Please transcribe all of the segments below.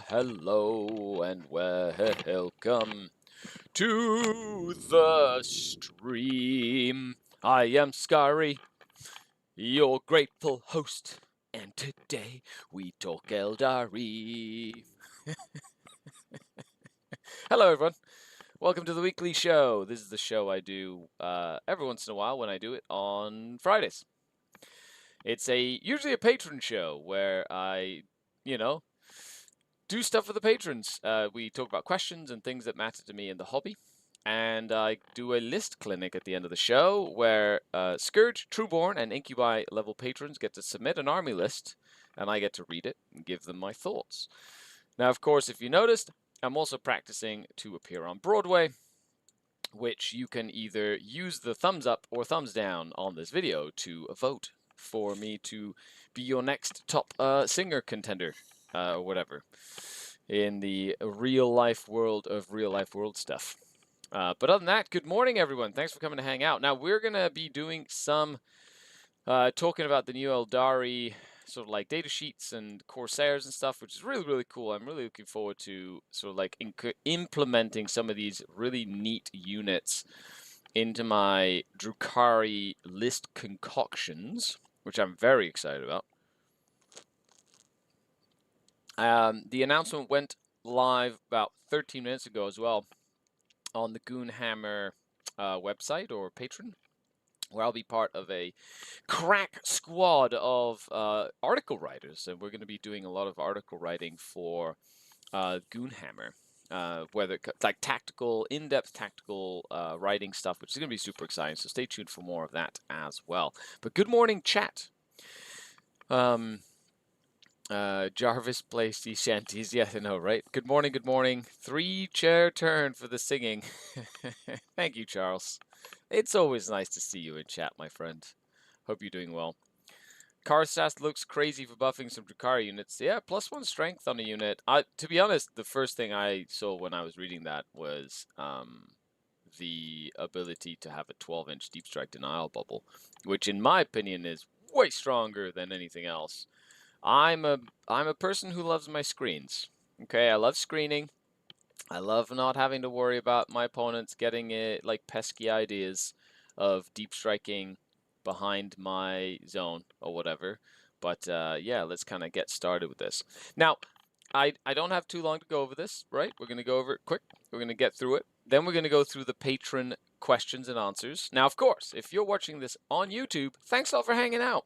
hello, and welcome to the stream. I am Skari, your grateful host, and today we talk Eldari. Hello, everyone. Welcome to the weekly show. This is the show I do every once in a while when I do it on Fridays. It's usually a patron show where I, do stuff for the patrons. We talk about questions and things that matter to me in the hobby. And I do a list clinic at the end of the show where Scourge, Trueborn, and Incubi level patrons get to submit an army list, and I get to read it and give them my thoughts. Now, of course, if you noticed, I'm also practicing to appear on Broadway, which you can either use the thumbs up or thumbs down on this video to vote for me to be your next top singer contender, or whatever, in the real-life world of real-life world stuff. But other than that, good morning, everyone. Thanks for coming to hang out. Now, we're going to be doing some talking about the new Eldari sort of like data sheets and Corsairs and stuff, which is really, really cool. I'm really looking forward to sort of like implementing some of these really neat units into my Drukhari list concoctions, which I'm very excited about. The announcement went live about 13 minutes ago as well on the Goonhammer website or Patron, where I'll be part of a crack squad of article writers, and we're going to be doing a lot of article writing for Goonhammer, whether like tactical, in-depth tactical writing stuff, which is going to be super exciting. So stay tuned for more of that as well. But good morning, chat. Jarvis plays these shanties. Yeah, I know, right? Good morning, good morning. 3-chair turn for the singing. Thank you, Charles. It's always nice to see you in chat, my friend. Hope you're doing well. Karsast looks crazy for buffing some Drukhari units. Yeah, +1 strength on a unit. To be honest, the first thing I saw when I was reading that was the ability to have a 12-inch deep strike denial bubble, which in my opinion is way stronger than anything else. I'm a person who loves my screens. Okay, I love screening. I love not having to worry about my opponents getting like pesky ideas of deep striking behind my zone or whatever. But yeah, let's kind of get started with this. Now, I don't have too long to go over this, right? We're going to go over it quick. We're going to get through it. Then we're going to go through the patron questions and answers. Now, of course, if you're watching this on YouTube, thanks all for hanging out.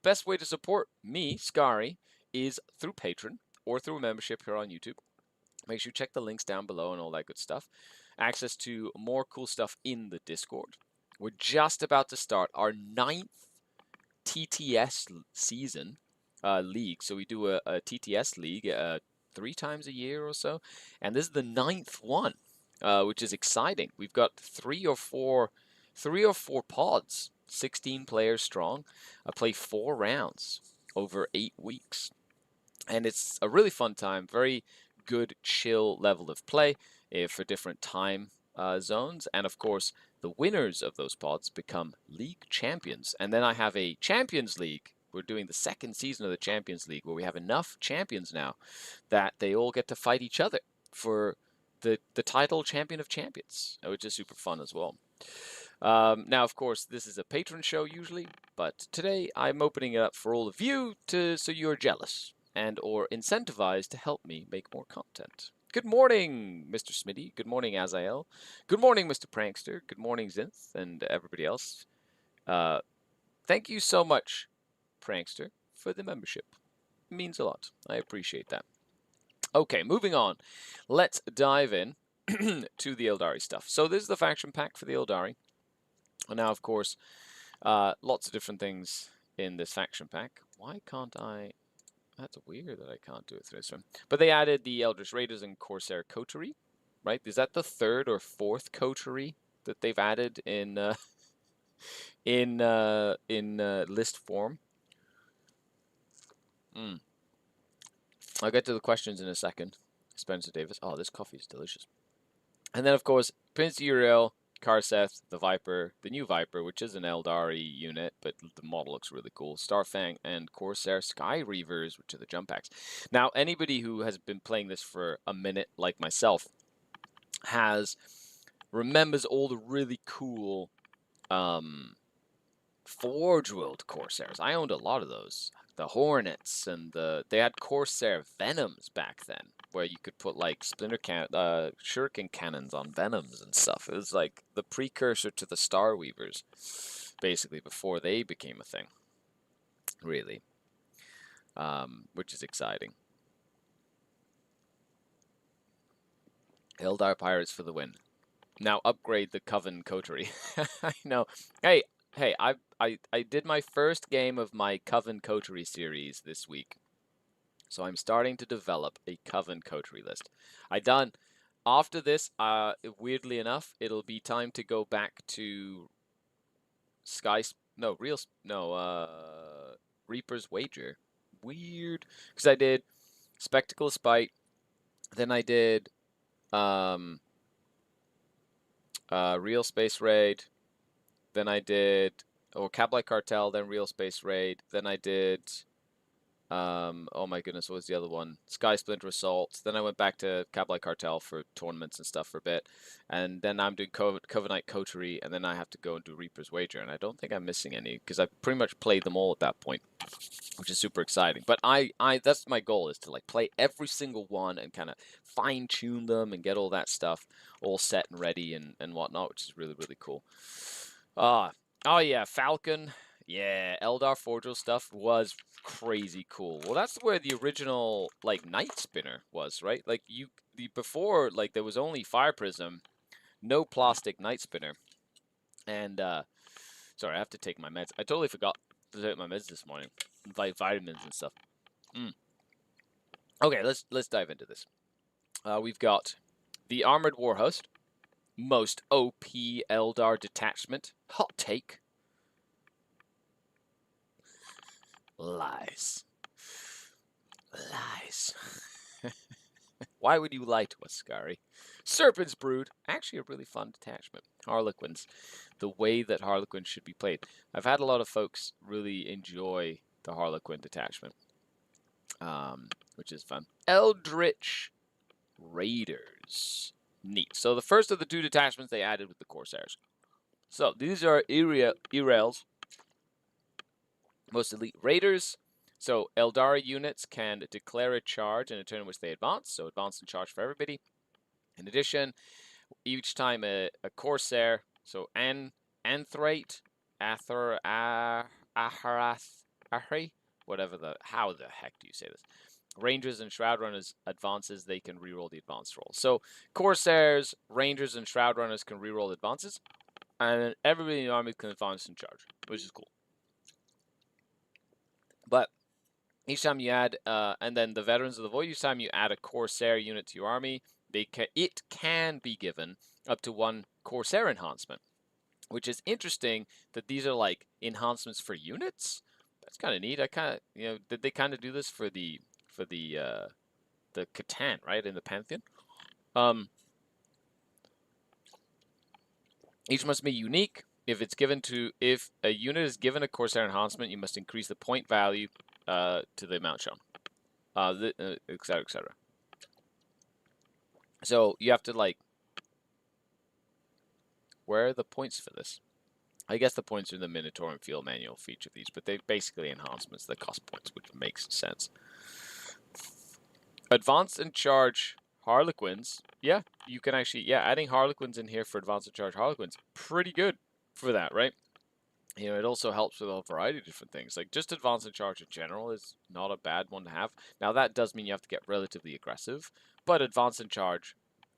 Best way to support me, Skari, is through Patron or through a membership here on YouTube. Make sure you check the links down below and all that good stuff. Access to more cool stuff in the Discord. We're just about to start our 9th TTS season league. So we do a TTS league 3 times a year or so. And this is the 9th one, which is exciting. We've got 3 or 4 pods, 16 players strong. I play 4 rounds over 8 weeks. And it's a really fun time, very good, chill level of play for different time zones. And of course, the winners of those pods become league champions. And then I have a Champions League. We're doing the 2nd season of the Champions League, where we have enough champions now that they all get to fight each other for the title Champion of Champions, which is super fun as well. Now, of course, this is a patron show usually, but today I'm opening it up for all of you so you're jealous and or incentivized to help me make more content. Good morning, Mr. Smitty. Good morning, Azael. Good morning, Mr. Prankster. Good morning, Zinth, and everybody else. Thank you so much, Prankster, for the membership. It means a lot. I appreciate that. Okay, moving on. Let's dive in to the Eldari stuff. So this is the faction pack for the Eldari. Now, of course, lots of different things in this faction pack. Why can't I... That's weird that I can't do it through this one. But they added the Eldritch Raiders and Corsair Coterie, right? Is that the 3rd or 4th Coterie that they've added in list form? I'll get to the questions in a second. Spencer Davis. Oh, this coffee is delicious. And then, of course, Prince Uriel, Karseth, the Viper, the new Viper, which is an Eldari unit, but the model looks really cool. Starfang and Corsair Sky Reavers, which are the jump packs. Now, anybody who has been playing this for a minute, like myself, remembers all the really cool Forge World Corsairs. I owned a lot of those. The Hornets and they had Corsair Venoms back then, where you could put like shuriken cannons on Venoms and stuff. It was like the precursor to the Star Weavers, basically before they became a thing. Really, which is exciting. Eldar Pirates for the win. Now upgrade the Coven Coterie. I know. Hey, I did my first game of my Coven Coterie series this week. So I'm starting to develop a Coven Coterie list. After this, weirdly enough, it'll be time to go back to Reaper's Wager. Weird. Because I did Spectacle Spite, then I did Real Space Raid, then I did Cablai Cartel, then Real Space Raid, then I did oh my goodness, what was the other one? Sky Splinter Assault. Then I went back to Cablai Cartel for tournaments and stuff for a bit, and then I'm doing Covenant Coterie, and then I have to go and do Reaper's Wager, and I don't think I'm missing any because I pretty much played them all at that point, which is super exciting. But that's my goal, is to like play every single one and kind of fine tune them and get all that stuff all set and ready and whatnot, which is really, really cool. Oh yeah, Falcon. Yeah, Eldar Forgel stuff was crazy cool. Well, that's where the original like Night Spinner was, right? Like before, like there was only Fire Prism, no plastic Night Spinner. And sorry, I have to take my meds. I totally forgot to take my meds this morning, like vitamins and stuff. Okay, let's dive into this. We've got the Armored Warhost, most OP Eldar detachment. Hot take. Lies. Why would you lie to us, Skari? Serpent's Brood, actually a really fun detachment. Harlequins, the way that Harlequins should be played. I've had a lot of folks really enjoy the Harlequin detachment, which is fun. Eldritch Raiders, neat. So the first of the two detachments they added with the Corsairs. So these are Irels, most elite Raiders. So Eldari units can declare a charge in a turn in which they advance, so advance and charge for everybody. In addition, each time a Corsair, so Anthrate, Ahri, how the heck do you say this? Rangers and Shroud Runners advances, they can reroll the advance roll. So Corsairs, Rangers, and Shroud Runners can reroll advances, and everybody in the army can advance and charge, which is cool. But each time you add, and then the Veterans of the Void, each time you add a Corsair unit to your army, it can be given up to one Corsair enhancement, which is interesting that these are like enhancements for units. That's kind of neat. I kind of, did they kind of do this for the Catan, right, in the Pantheon? Each must be unique. If a unit is given a Corsair enhancement, you must increase the point value to the amount shown, etc., etc. So you have to like, where are the points for this? I guess the points are in the Minotaur and Field Manual for each of these, but they're basically enhancements that cost points, which makes sense. Advance and charge Harlequins. Yeah, you can actually, adding Harlequins in here for advance and charge Harlequins, pretty good for that, right? It also helps with a variety of different things. Like, just advance and charge in general is not a bad one to have. Now, that does mean you have to get relatively aggressive, but advance and charge,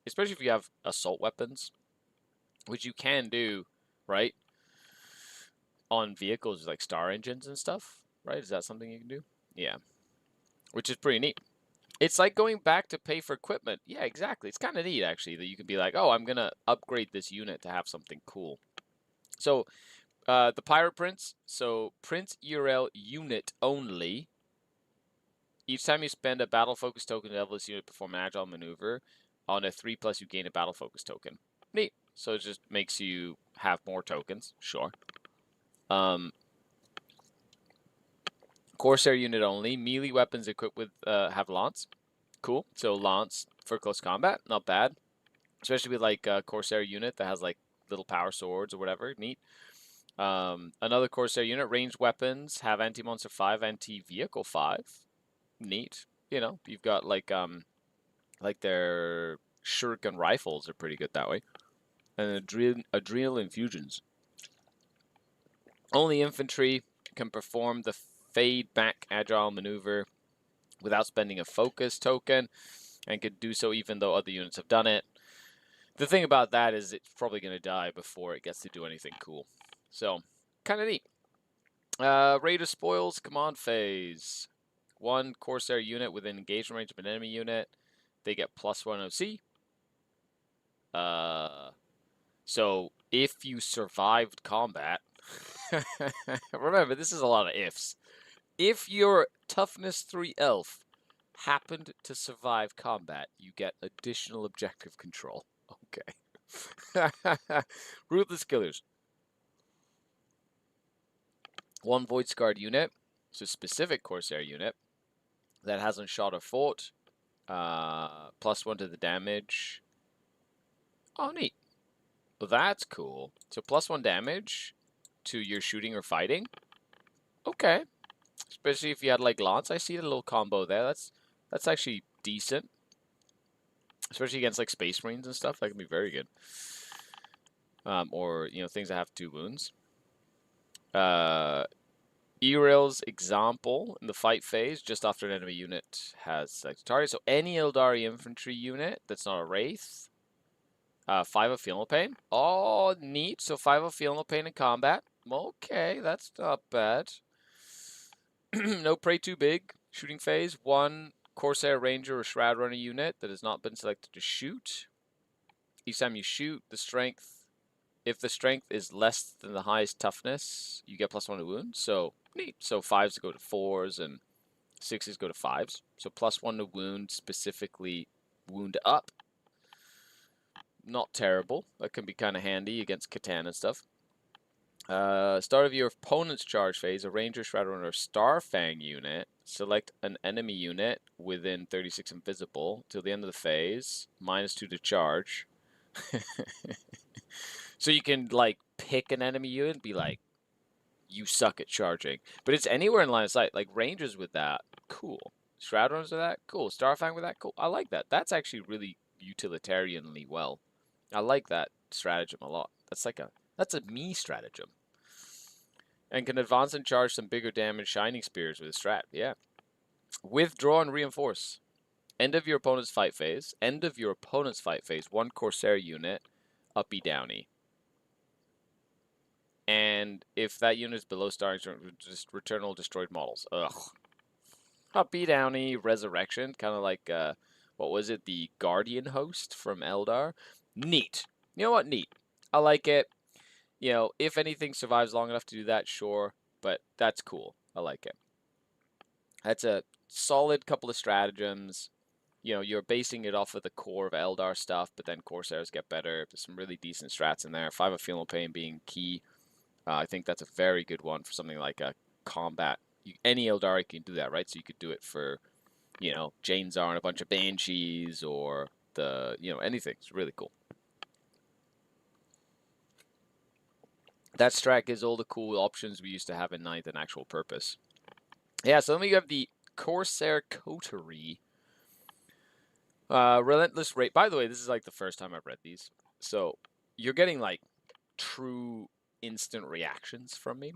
especially if you have assault weapons, which you can do, right, on vehicles like star engines and stuff, right? Is that something you can do? Yeah, which is pretty neat. It's like going back to pay for equipment. Yeah, exactly. It's kind of neat, actually, that you can be like, oh, I'm going to upgrade this unit to have something cool. So, the Pirate Prince. So, Prince URL unit only. Each time you spend a battle focus token to level this unit, perform an agile maneuver. On a 3+, you gain a battle focus token. Neat. so it just makes you have more tokens. Sure. Corsair unit only. Melee weapons equipped with have lance. Cool. So lance for close combat, not bad. Especially with like a Corsair unit that has like little power swords or whatever. Neat. Another Corsair unit, ranged weapons have anti-monster 5, anti-vehicle 5. Neat. You know, you've got like their shuriken rifles are pretty good that way. And adrenal infusions. Only infantry can perform the fade back agile maneuver without spending a focus token, and can do so even though other units have done it. The thing about that is it's probably going to die before it gets to do anything cool. So, kind of neat. Raider spoils command phase. One Corsair unit within engagement range of an enemy unit, they get +1 OC. So if you survived combat, remember this is a lot of ifs. If your toughness 3 elf happened to survive combat, you get additional objective control. Okay. Ruthless Killers. One Void Scarred unit, so specific Corsair unit, that hasn't shot or fought. +1 to the damage. Oh, neat. Well, that's cool. So +1 damage to your shooting or fighting. Okay. Especially if you had like lance. I see a little combo there. That's actually decent. Especially against like Space Marines and stuff. That can be very good. Or, you know, things that have 2 wounds. E-Rail's example in the fight phase, just after an enemy unit has selected target. So any Eldari infantry unit that's not a Wraith. 5 of Feel No Pain. Oh, neat. So 5 of Feel No Pain in combat. Okay, that's not bad. No Prey Too Big. Shooting phase. 1 Corsair Ranger or Shroud Runner unit that has not been selected to shoot. Each time you shoot, the strength, if the strength is less than the highest toughness, you get +1 to wound. So, neat. So 5s go to 4s and 6s go to 5s. So +1 to wound, specifically wound up. Not terrible. That can be kind of handy against Catan and stuff. Start of your opponent's charge phase, a Ranger, Shroudrunner, or Starfang unit. Select an enemy unit within 36 invisible till the end of the phase. -2 to charge. So you can like pick an enemy unit and be like, you suck at charging. But it's anywhere in line of sight. Like Rangers with that, cool. Shroudrunners with that, cool. Starfang with that, cool. I like that. That's actually really utilitarianly well. I like that stratagem a lot. That's a me stratagem. And can advance and charge some bigger damage Shining Spears with a strat. Yeah. Withdraw and reinforce. End of your opponent's fight phase. End of your opponent's fight phase. 1 Corsair unit. Uppy Downy. And if that unit is below starting, just return all destroyed models. Ugh. Uppy Downy Resurrection. Kind of like, what was it? The Guardian Host from Eldar. Neat. You know what? Neat. I like it. You know, if anything survives long enough to do that, sure. But that's cool. I like it. That's a solid couple of stratagems. You know, you're basing it off of the core of Eldar stuff, but then Corsairs get better. There's some really decent strats in there. 5 of Feel No Pain being key. I think that's a very good one for something like a combat. Any Eldari can do that, right? So you could do it for, you know, Jane Czar and a bunch of Banshees or the, you know, anything. It's really cool. That strat gives all the cool options we used to have in 9th and actual purpose. Yeah, so then we have the Corsair Coterie. Relentless Rage. By the way, this is like the first time I've read these. So you're getting like true instant reactions from me.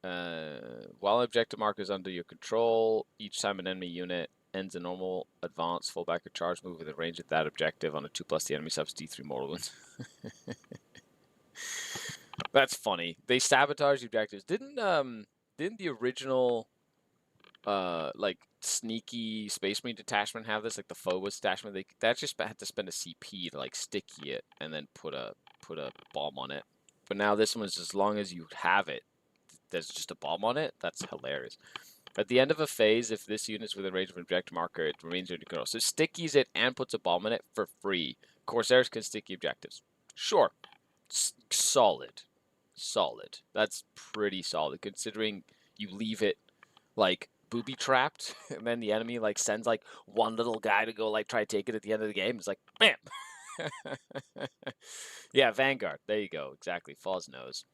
While objective marker is under your control, each time an enemy unit ends a normal advance, fullback, or charge move with a range of that objective on a 2+ the enemy subs D3 mortal wounds. That's funny. They sabotage the objectives. Didn't the original like sneaky Space Marine detachment have this? Like the Phobos detachment, that just had to spend a CP to like sticky it and then put a bomb on it. But now this one's, as long as you have it, there's just a bomb on it. That's hilarious. At the end of a phase, if this unit's within range of an objective marker, it remains under control. So stickies it and puts a bomb in it for free Corsairs can sticky objectives. Sure. Solid. Solid. That's pretty solid, considering you leave it, like, booby-trapped, and then the enemy, like, sends, like, one little guy to go, like, try to take it at the end of the game. It's like, bam! Yeah, Vanguard. There you go. Exactly. Foz knows.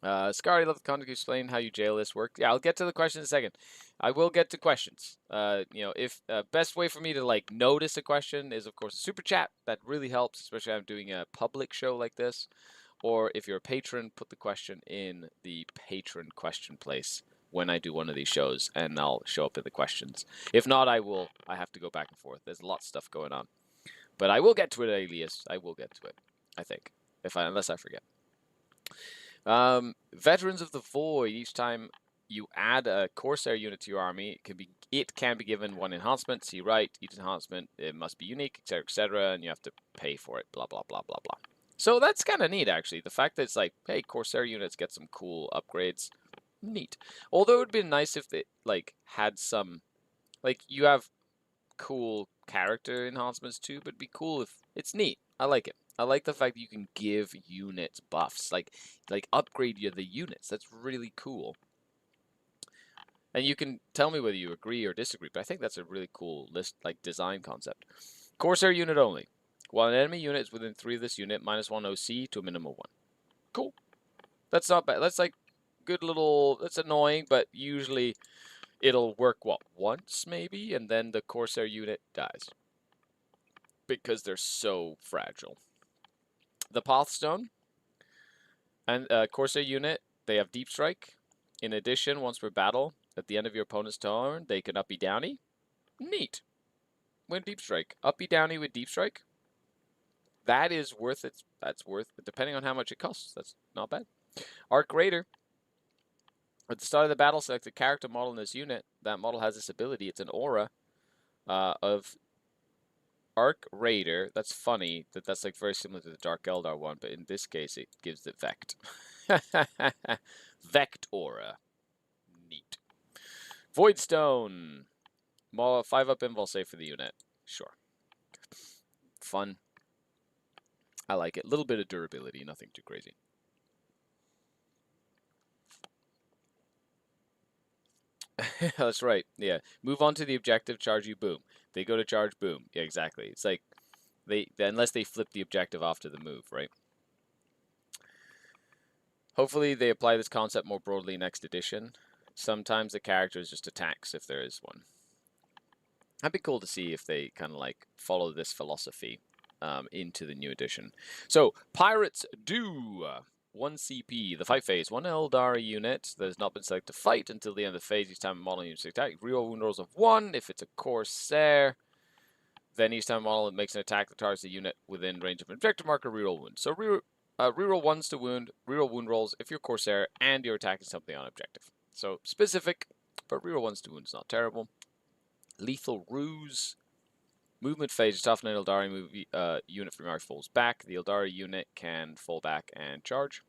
Skari, love the content. Explain how you jail this work. Yeah, I'll get to the questions in a second. I will get to questions. You know, if best way for me to like notice a question is, of course, a super chat. That really helps, especially if I'm doing a public show like this. Or if you're a patron, put the question in the patron question place when I do one of these shows, and I'll show up in the questions. If not, I have to go back and forth. There's lots of stuff going on, but I will get to it, Alias. I will get to it. I think, unless I forget. Veterans of the Void. Each time you add a Corsair unit to your army, it can be given one enhancement. See right, each enhancement it must be unique, etc., and you have to pay for it. Blah blah blah blah blah. So that's kind of neat, actually. The fact that it's like, hey, Corsair units get some cool upgrades. Neat. Although it would be nice if they like had some, like you have cool character enhancements too, but it'd be cool if it's neat. I like it. I like the fact that you can give units buffs, like upgrade the units. That's really cool. And you can tell me whether you agree or disagree, but I think that's a really cool design concept. Corsair unit only. While an enemy unit is within 3 of this unit, -1 OC to a minimum 1. Cool. That's not bad. That's like good little. That's annoying, but usually it'll work once maybe, and then the Corsair unit dies because they're so fragile. The Pathstone and Corsair unit, they have Deep Strike. In addition, once per battle, at the end of your opponent's turn, they can uppy downy. Neat. Win Deep Strike. Uppy downy with Deep Strike. That is worth it. That's worth it, depending on how much it costs. That's not bad. Arc Raider. At the start of the battle, select a character model in this unit. That model has this ability. It's an aura of Arc Raider. That's funny that's like very similar to the Dark Eldar one, but in this case it gives it Vect. Vect aura. Neat. Voidstone. 5-up invul save for the unit. Sure. Fun. I like it. A little bit of durability, nothing too crazy. That's right. Yeah. Move on to the objective, charge you, boom. They go to charge, boom. Yeah, exactly. It's like unless they flip the objective off to the move, right? Hopefully they apply this concept more broadly next edition. Sometimes the characters just attacks if there is one. That'd be cool to see if they kind of like follow this philosophy into the new edition. So, Pirates do 1 CP. The fight phase. 1 Eldari unit that has not been selected to fight until the end of the phase. Each time a model unit attack. Reroll wound rolls of 1. If it's a Corsair, then each time a model makes an attack that targets the unit within range of an objective marker, reroll wound. So reroll 1s to wound, reroll wound rolls if you're Corsair and you're attacking something on objective. So specific, but reroll 1s to wound is not terrible. Lethal Ruse. Movement phase. Toughen an Eldari unit from your falls back. The Eldari unit can fall back and charge.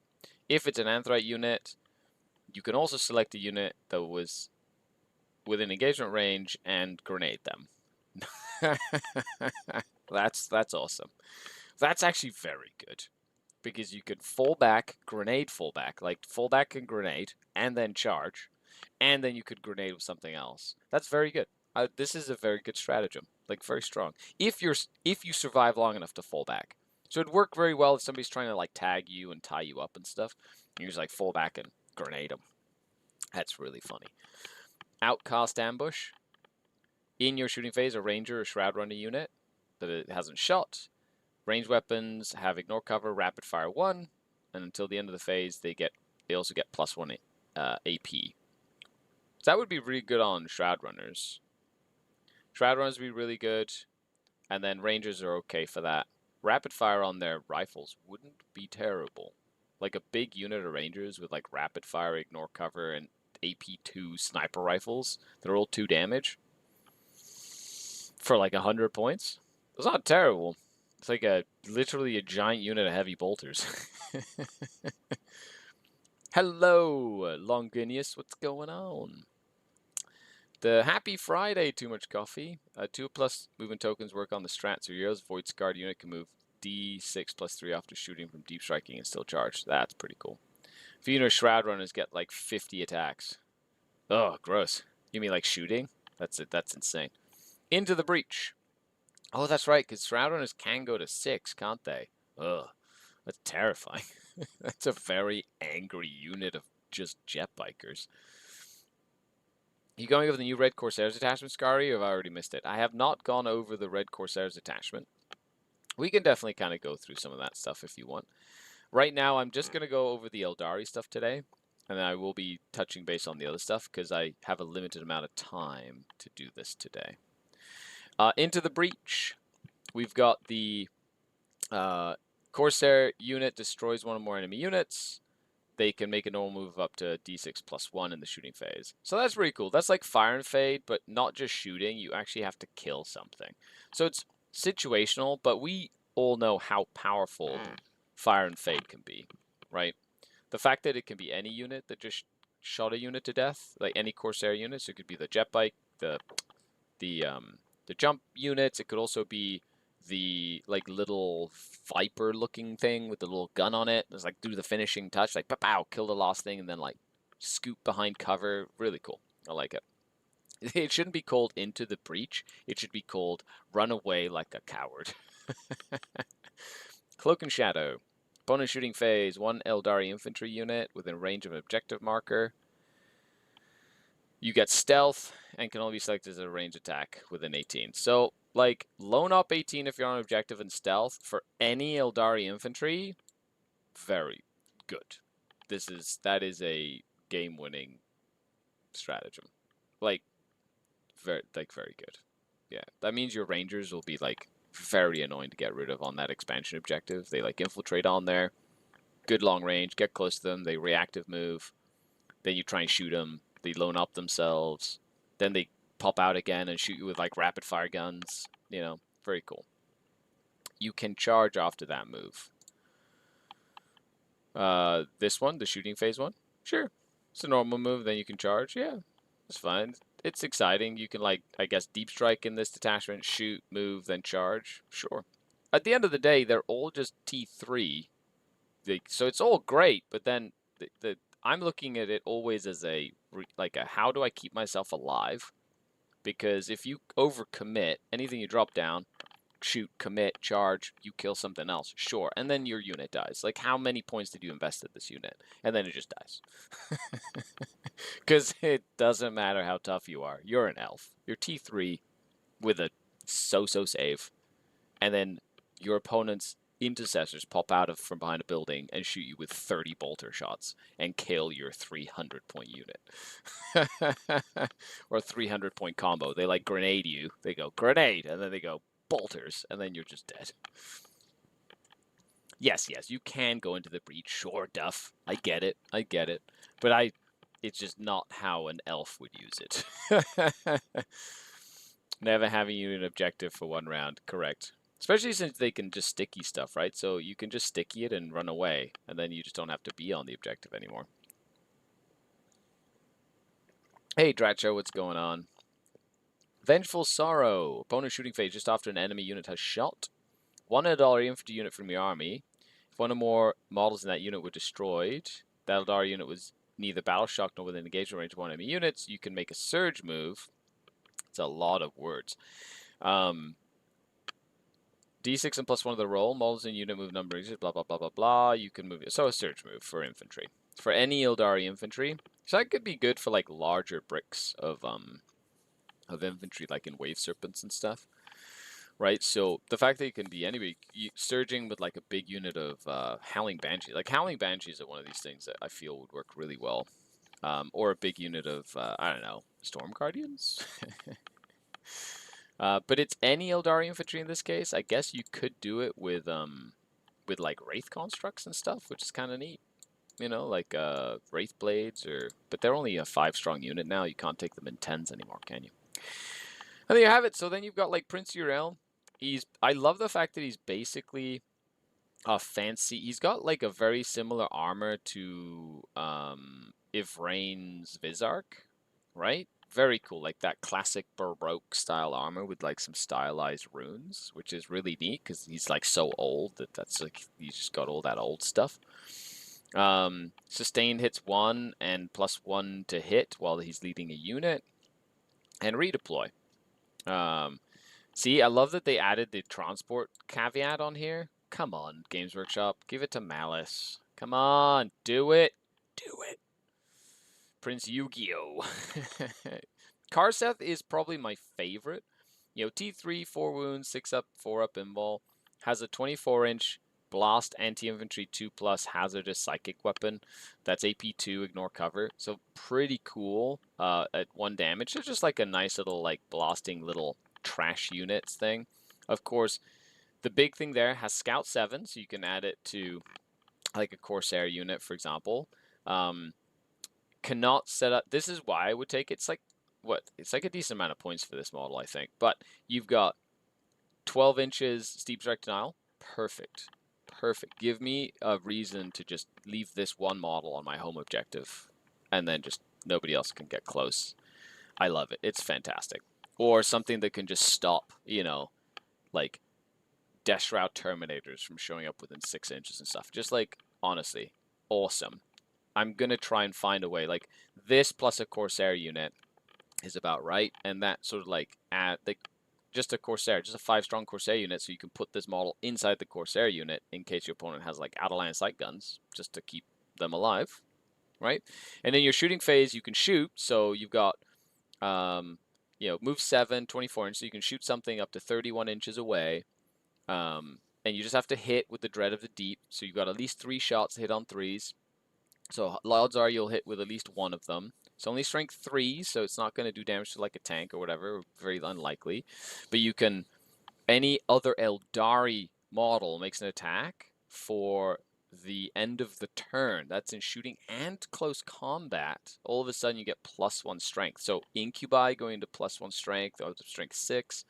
If it's an Anthrite unit, you can also select a unit that was within engagement range and grenade them. That's awesome. That's actually very good. Because you can fall back, grenade fall back, like fall back and grenade, and then charge. And then you could grenade with something else. That's very good. This is a very good stratagem, like very strong. If you survive long enough to fall back, so it'd work very well if somebody's trying to like tag you and tie you up and stuff. You just like fall back and grenade them. That's really funny. Outcast Ambush. In your shooting phase, a ranger or shroud runner unit that it hasn't shot. Ranged weapons have ignore cover, rapid fire 1, and until the end of the phase, they also get +1 AP. So that would be really good on shroud runners. Shroud runners would be really good, and then rangers are okay for that. Rapid fire on their rifles wouldn't be terrible. Like a big unit of rangers with like rapid fire, ignore cover, and AP2 sniper rifles that are all 2 damage for like 100 points. It's not terrible. It's like literally a giant unit of heavy bolters. Hello, Longinius. What's going on? The Happy Friday, Too Much Coffee. 2+ movement tokens work on the strats or heroes. Void Scarred unit can move D6+3 after shooting from deep striking and still charge. That's pretty cool. Fiend Shroud Runners get like 50 attacks. Oh, gross. You mean like shooting? That's it. That's insane. Into the Breach. Oh, that's right, because Shroud Runners can go to 6, can't they? Ugh, that's terrifying. That's a very angry unit of just jet bikers. You going over the new Red Corsairs attachment, Skari, or have I already missed it? I have not gone over the Red Corsairs attachment. We can definitely kind of go through some of that stuff if you want. Right now, I'm just going to go over the Eldari stuff today, and then I will be touching base on the other stuff because I have a limited amount of time to do this today. Into the Breach, we've got the Corsair unit destroys one or more enemy units. They can make a normal move up to D6+1 in the shooting phase. So that's pretty cool. That's like Fire and Fade, but not just shooting. You actually have to kill something. So it's situational, but we all know how powerful Fire and Fade can be, right? The fact that it can be any unit that just shot a unit to death, like any Corsair unit. So it could be the jet bike, the jump units. It could also be the like little viper looking thing with the little gun on it. It's like do the finishing touch, like pow, kill the last thing, and then like scoop behind cover. Really cool. I like it. It shouldn't be called Into the Breach. It should be called Run Away Like a Coward. Cloak and Shadow. Opponent shooting phase. 1 Eldari infantry unit within range of an objective marker. You get stealth and can only be selected as a range attack within 18. So, like, loan up 18 if you're on objective and stealth for any Eldari infantry. Very good. That is a game-winning stratagem. Like, very good. Yeah, that means your rangers will be like very annoying to get rid of on that expansion objective. They like infiltrate on there. Good long range. Get close to them. They reactive move. Then you try and shoot them. They loan up themselves. Then they pop out again and shoot you with like rapid fire guns. You know, very cool. You can charge after that move. This one, the shooting phase one, sure. It's a normal move. Then you can charge. Yeah, it's fine. It's exciting. You can like, I guess, deep strike in this detachment, shoot, move, then charge. Sure. At the end of the day, they're all just T3. So it's all great, but then I'm looking at it always as a how do I keep myself alive? Because if you overcommit, anything you drop down, shoot, commit, charge, you kill something else, sure, and then your unit dies. Like, how many points did you invest in this unit? And then it just dies. Because it doesn't matter how tough you are. You're an elf. You're T3 with a so-so save, and then your opponent's intercessors pop out from behind a building and shoot you with 30 bolter shots and kill your 300-point unit. Or 300-point combo. They like grenade you. They go grenade, and then they go bolters, and then you're just dead. Yes, you can go into the breach. Sure, Duff. I get it. But it's just not how an elf would use it. Never having you an objective for 1 round. Correct. Especially since they can just sticky stuff, right? So you can just sticky it and run away, and then you just don't have to be on the objective anymore. Hey, Dracho, what's going on? Vengeful Sorrow. Opponent shooting phase just after an enemy unit has shot. 1 Eldari infantry unit from your army. If 1 or more models in that unit were destroyed, that Eldari unit was neither battle shocked nor within engagement range of 1 enemy units, you can make a surge move. It's a lot of words. D6 and +1 of the roll. Models in unit move number exists, blah, blah, blah, blah, blah. You can move it. So a surge move for infantry. For any Eldari infantry. So that could be good for like larger bricks of infantry, like in Wave Serpents and stuff. Right? So the fact that it can be anyway, surging with like a big unit of Howling Banshees. Like Howling Banshees are one of these things that I feel would work really well. Or a big unit of, I don't know, Storm Guardians? But it's any Eldari infantry in this case. I guess you could do it with like Wraith constructs and stuff, which is kind of neat. You know, like Wraith Blades, but they're only a 5-strong unit now. You can't take them in 10s anymore, can you? And there you have it. So then you've got like Prince Uriel. I love the fact that he's basically a fancy. He's got like a very similar armor to Ivrain's Vizark, right? Very cool, like that classic Baroque style armor with like some stylized runes, which is really neat because he's like so old that that's like he's just got all that old stuff. Sustained hits 1 and +1 to hit while he's leading a unit, and redeploy. See, I love that they added the transport caveat on here. Come on, Games Workshop, give it to Malice. Come on, do it. Do it. Prince Yu-Gi-Oh! Karseth is probably my favorite. You know, T3, 4 wounds, 6 up, 4 up invul. Has a 24-inch blast anti-infantry 2+ hazardous psychic weapon. That's AP2, ignore cover. So pretty cool at 1 damage. It's just like a nice little like blasting little trash units thing. Of course, the big thing there has Scout 7, so you can add it to like a Corsair unit, for example. Cannot set up. This is why I would take it. It's like what? It's like a decent amount of points for this model, I think. But you've got 12 inches steep strike denial. Perfect. Perfect. Give me a reason to just leave this one model on my home objective, and then just nobody else can get close. I love it. It's fantastic. Or something that can just stop, you know, like Death Shroud Terminators from showing up within 6 inches and stuff. Just like, honestly, awesome. I'm going to try and find a way. Like, this plus a Corsair unit is about right. And that sort of like, just a Corsair, just a 5-strong Corsair unit, so you can put this model inside the Corsair unit in case your opponent has like out-of-line sight guns, just to keep them alive, right? And in your shooting phase, you can shoot. So you've got, you know, move 7, 24 inches, so you can shoot something up to 31 inches away. And you just have to hit with the Dread of the Deep. So you've got at least 3 shots to hit on 3s. So odds are you'll hit with at least one of them. It's only strength 3, so it's not going to do damage to like a tank or whatever. Very unlikely. But you can, any other Eldari model makes an attack for the end of the turn. That's in shooting and close combat. All of a sudden you get +1 strength. So Incubi going to +1 strength, out of strength 6.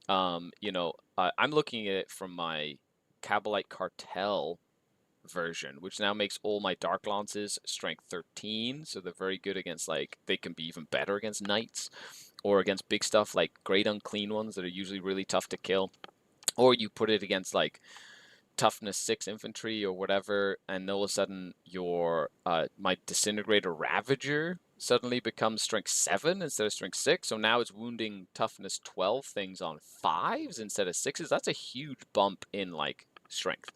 You know, I'm looking at it from my Kabalite Cartel version, which now makes all my Dark Lances strength 13, so they're very good against, like, they can be even better against knights, or against big stuff like Great Unclean Ones that are usually really tough to kill, or you put it against, like, toughness 6 infantry or whatever, and all of a sudden your, my Disintegrator Ravager suddenly becomes strength 7 instead of strength 6, so now it's wounding toughness 12 things on 5s instead of 6s. That's a huge bump in, like, strength.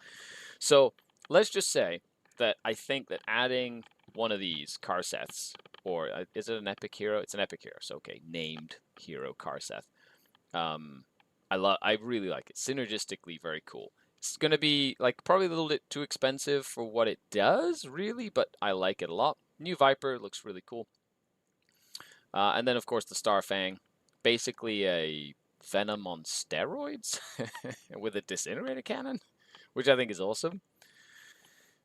So let's just say that I think that adding one of these Karseths, or is it an epic hero? It's an epic hero, so okay, named hero Karseth. I really like it. Synergistically, very cool. It's going to be like probably a little bit too expensive for what it does, really, but I like it a lot. New Viper looks really cool. And then, of course, the Starfang. Basically a Venom on steroids with a Disintegrator Cannon, which I think is awesome.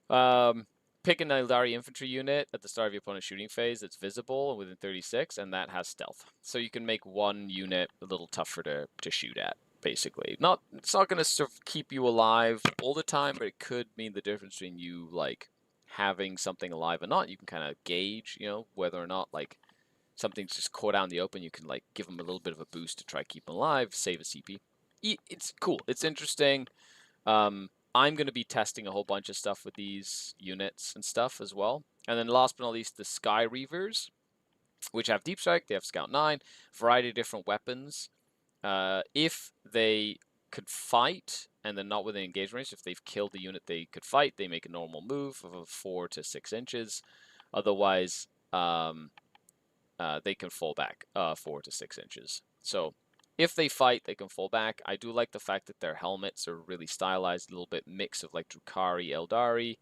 Pick an Eldari infantry unit at the start of your opponent's shooting phase that's visible and within 36, and that has stealth. So you can make one unit a little tougher to shoot at, basically. It's not going to sort of keep you alive all the time, but it could mean the difference between you, like, having something alive and not. You can kind of gauge, you know, whether or not, like, something's just caught out in the open. You can, like, give them a little bit of a boost to try to keep them alive, save a CP. It's cool. It's interesting. I'm going to be testing a whole bunch of stuff with these units and stuff as well. And then last but not least, the Sky Reavers, which have Deep Strike, they have Scout 9, variety of different weapons. If they could fight, and then not within engagement range, if they've killed the unit they could fight, they make a normal move of 4 to 6 inches. Otherwise, they can fall back 4 to 6 inches. So if they fight, they can fall back. I do like the fact that their helmets are really stylized, a little bit mix of like Drukhari, Eldari,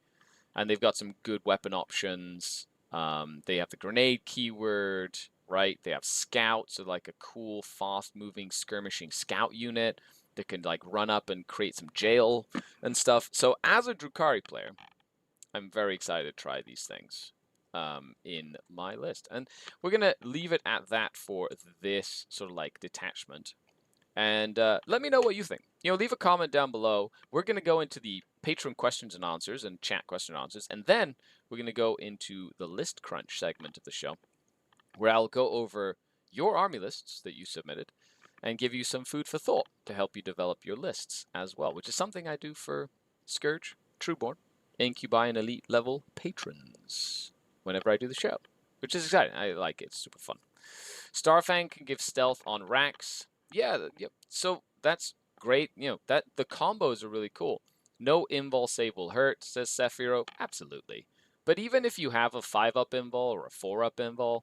and they've got some good weapon options. They have the grenade keyword, right? They have scouts, so like a cool, fast-moving, skirmishing scout unit that can like run up and create some jail and stuff. So as a Drukhari player, I'm very excited to try these things in my list. And we're going to leave it at that for this sort of like detachment. And let me know what you think. You know, leave a comment down below. We're going to go into the Patron questions and answers and chat question and answers. And then we're going to go into the list crunch segment of the show, where I'll go over your army lists that you submitted and give you some food for thought to help you develop your lists as well, which is something I do for Scourge, Trueborn, Incubi, and Elite level patrons whenever I do the show, which is exciting. I like it. It's super fun. Starfang can give stealth on racks. Yeah, yep. So that's great. You know, that the combos are really cool. No invul save will hurt, says Sephiro. Absolutely. But even if you have a 5-up invul or a 4-up invul,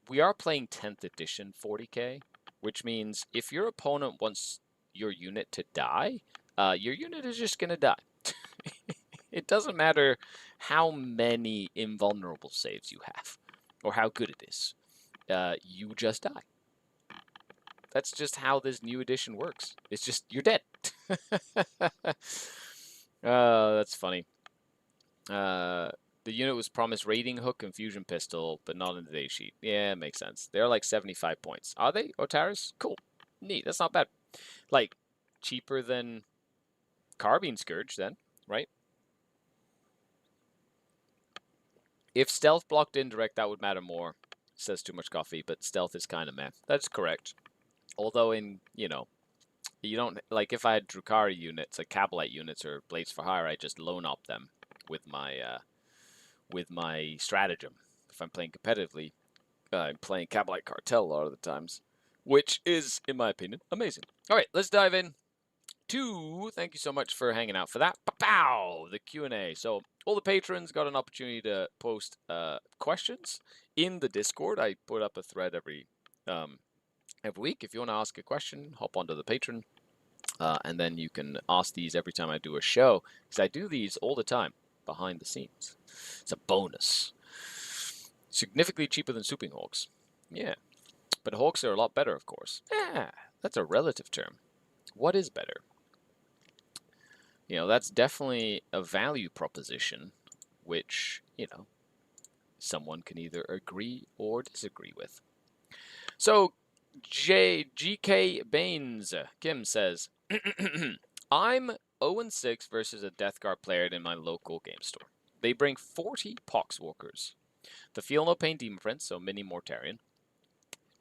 we are playing 10th edition 40k, which means if your opponent wants your unit to die, your unit is just going to die. It doesn't matter how many invulnerable saves you have or how good it is. You just die. That's just how this new edition works. It's just, you're dead. That's funny. The unit was promised raiding hook and fusion pistol, but not in the day sheet. Yeah, it makes sense. They're like 75 points. Are they, Otaris? Cool. Neat. That's not bad. Like, cheaper than Carbine Scourge then, right? If stealth blocked indirect, that would matter more, says Too Much Coffee, but stealth is kind of meh. That's correct. Although in, you know, you don't, like if I had Drukhari units, like Kabalite units or Blades for Hire, I just loan up them with my stratagem. If I'm playing competitively, I'm playing Kabalite Cartel a lot of the times, which is, in my opinion, amazing. All right, let's dive in to, thank you so much for hanging out for that. Pow! The Q&A. So all the patrons got an opportunity to post questions in the Discord. I put up a thread every week. If you want to ask a question, hop onto the Patron, and then you can ask these every time I do a show, because I do these all the time behind the scenes. It's a bonus. Significantly cheaper than Souping Hawks. Yeah. But Hawks are a lot better, of course. Yeah, that's a relative term. What is better? You know, that's definitely a value proposition, which, you know, someone can either agree or disagree with. So, GK Baines, Kim says, I'm 0-6 versus a Death Guard player in my local game store. They bring 40 Poxwalkers, the Feel No Pain Demon Prince, so Mini Mortarion,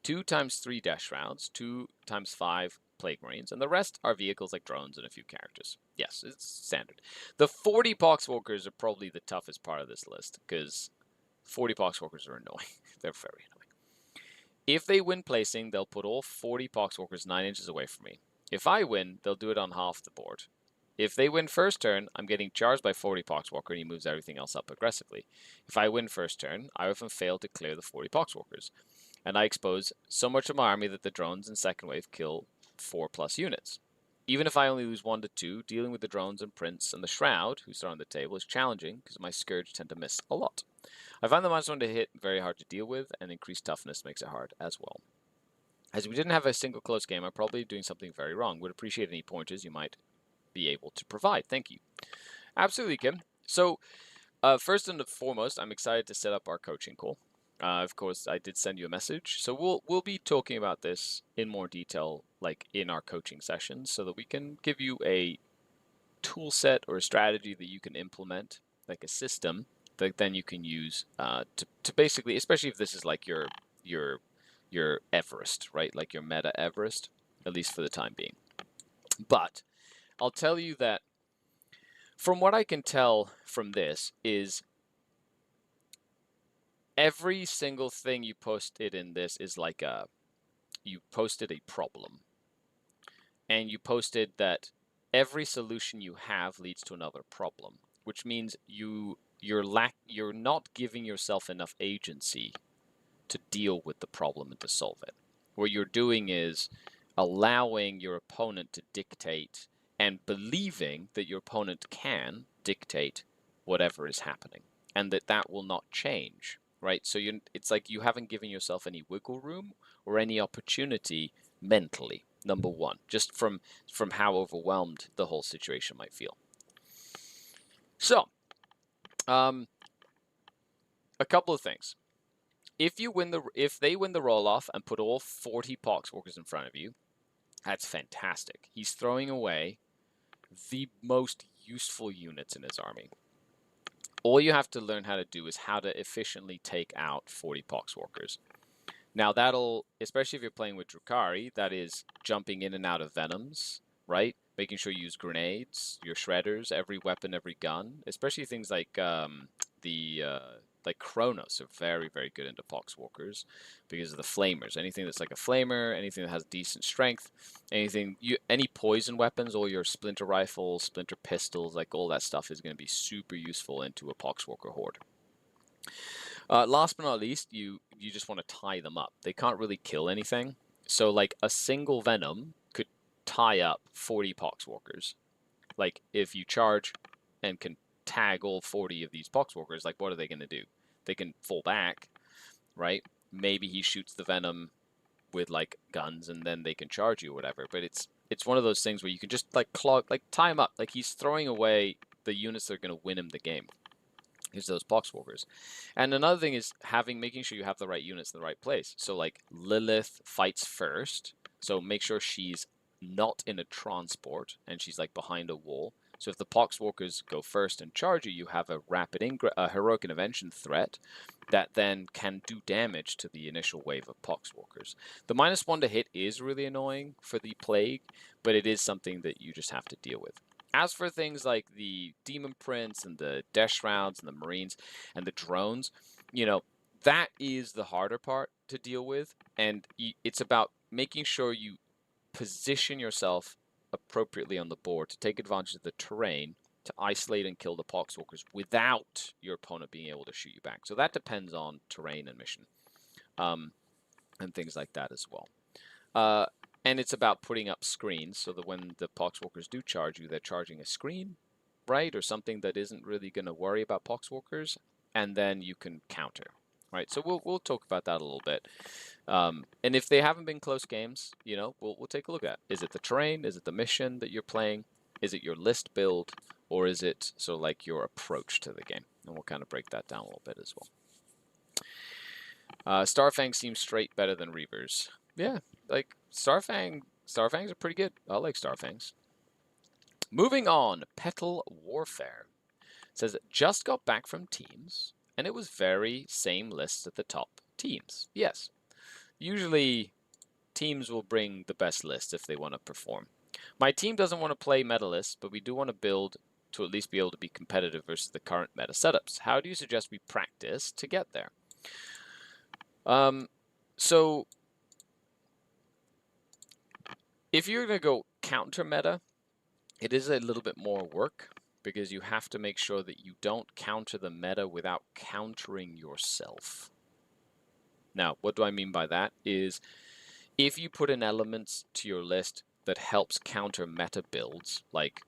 2x3 Dash Rounds, 2x5 Plague Marines, and the rest are vehicles like drones and a few characters. Yes, it's standard. The 40 Poxwalkers are probably the toughest part of this list, because 40 Poxwalkers are annoying. They're very annoying. If they win placing, they'll put all 40 Poxwalkers 9 inches away from me. If I win, they'll do it on half the board. If they win first turn, I'm getting charged by 40 Poxwalker and he moves everything else up aggressively. If I win first turn, I often fail to clear the 40 Poxwalkers, and I expose so much of my army that the drones in second wave kill 4+ units. Even if I only lose 1 to 2, dealing with the drones and Prince and the Shroud, who start on the table, is challenging because my Scourge tend to miss a lot. I find the -1 to hit very hard to deal with, and increased toughness makes it hard as well. As we didn't have a single close game, I'm probably doing something very wrong. Would appreciate any pointers you might be able to provide. Thank you. Absolutely, Kim. So, first and foremost, I'm excited to set up our coaching call. Of course, I did send you a message, so we'll be talking about this in more detail, like in our coaching sessions, so that we can give you a tool set or a strategy that you can implement, like a system that then you can use to basically, especially if this is like your Everest, right? Like your meta Everest, at least for the time being. But I'll tell you that from what I can tell from this is every single thing you posted in this is like you posted a problem. And you posted that every solution you have leads to another problem, which means you're not giving yourself enough agency to deal with the problem and to solve it. What you're doing is allowing your opponent to dictate and believing that your opponent can dictate whatever is happening and that will not change, right? So it's like you haven't given yourself any wiggle room or any opportunity mentally, number one, just from how overwhelmed the whole situation might feel. So, a couple of things. If they win the roll-off and put all 40 Poxwalkers in front of you, that's fantastic. He's throwing away the most useful units in his army. All you have to learn how to do is how to efficiently take out 40 Poxwalkers. Now that'll, especially if you're playing with Drukhari, that is jumping in and out of venoms, right? Making sure you use grenades, your shredders, every weapon, every gun, especially things like the like Chronos are very, very good into Poxwalkers because of the flamers. Anything that's like a flamer, anything that has decent strength, any poison weapons, all your splinter rifles, splinter pistols, like all that stuff is going to be super useful into a Poxwalker horde. Last but not least, you just want to tie them up. They can't really kill anything, so like a single venom could tie up 40 Poxwalkers. Like if you charge and can tag all 40 of these Poxwalkers, like what are they going to do? They can fall back, right? Maybe he shoots the venom with like guns and then they can charge you or whatever. But it's one of those things where you can just like tie him up. Like he's throwing away the units that are going to win him the game. Is those Poxwalkers. And another thing is making sure you have the right units in the right place. So like Lilith fights first, so make sure she's not in a transport and she's like behind a wall. So if the Poxwalkers go first and charge you, you have a heroic intervention threat that then can do damage to the initial wave of Poxwalkers. The -1 to hit is really annoying for the Plague, but it is something that you just have to deal with. As for things like the Demon Prince and the Death Shrouds and the Marines and the drones, that is the harder part to deal with. And it's about making sure you position yourself appropriately on the board to take advantage of the terrain to isolate and kill the Poxwalkers without your opponent being able to shoot you back. So that depends on terrain and mission and things like that as well. And it's about putting up screens so that when the Poxwalkers do charge you, they're charging a screen, right? Or something that isn't really going to worry about Poxwalkers, and then you can counter, right? So we'll talk about that a little bit. And if they haven't been close games, we'll take a look at. Is it the terrain? Is it the mission that you're playing? Is it your list build? Or is it sort of like your approach to the game? And we'll kind of break that down a little bit as well. Starfang seems straight better than Reavers. Yeah, like Starfangs are pretty good. I like Starfangs. Moving on, Petal Warfare says just got back from teams, and it was very same lists at the top. Teams, yes. Usually, teams will bring the best list if they want to perform. My team doesn't want to play meta lists, but we do want to build to at least be able to be competitive versus the current meta setups. How do you suggest we practice to get there? So if you're going to go counter meta, it is a little bit more work because you have to make sure that you don't counter the meta without countering yourself. Now, what do I mean by that is if you put in elements to your list that helps counter meta builds, like,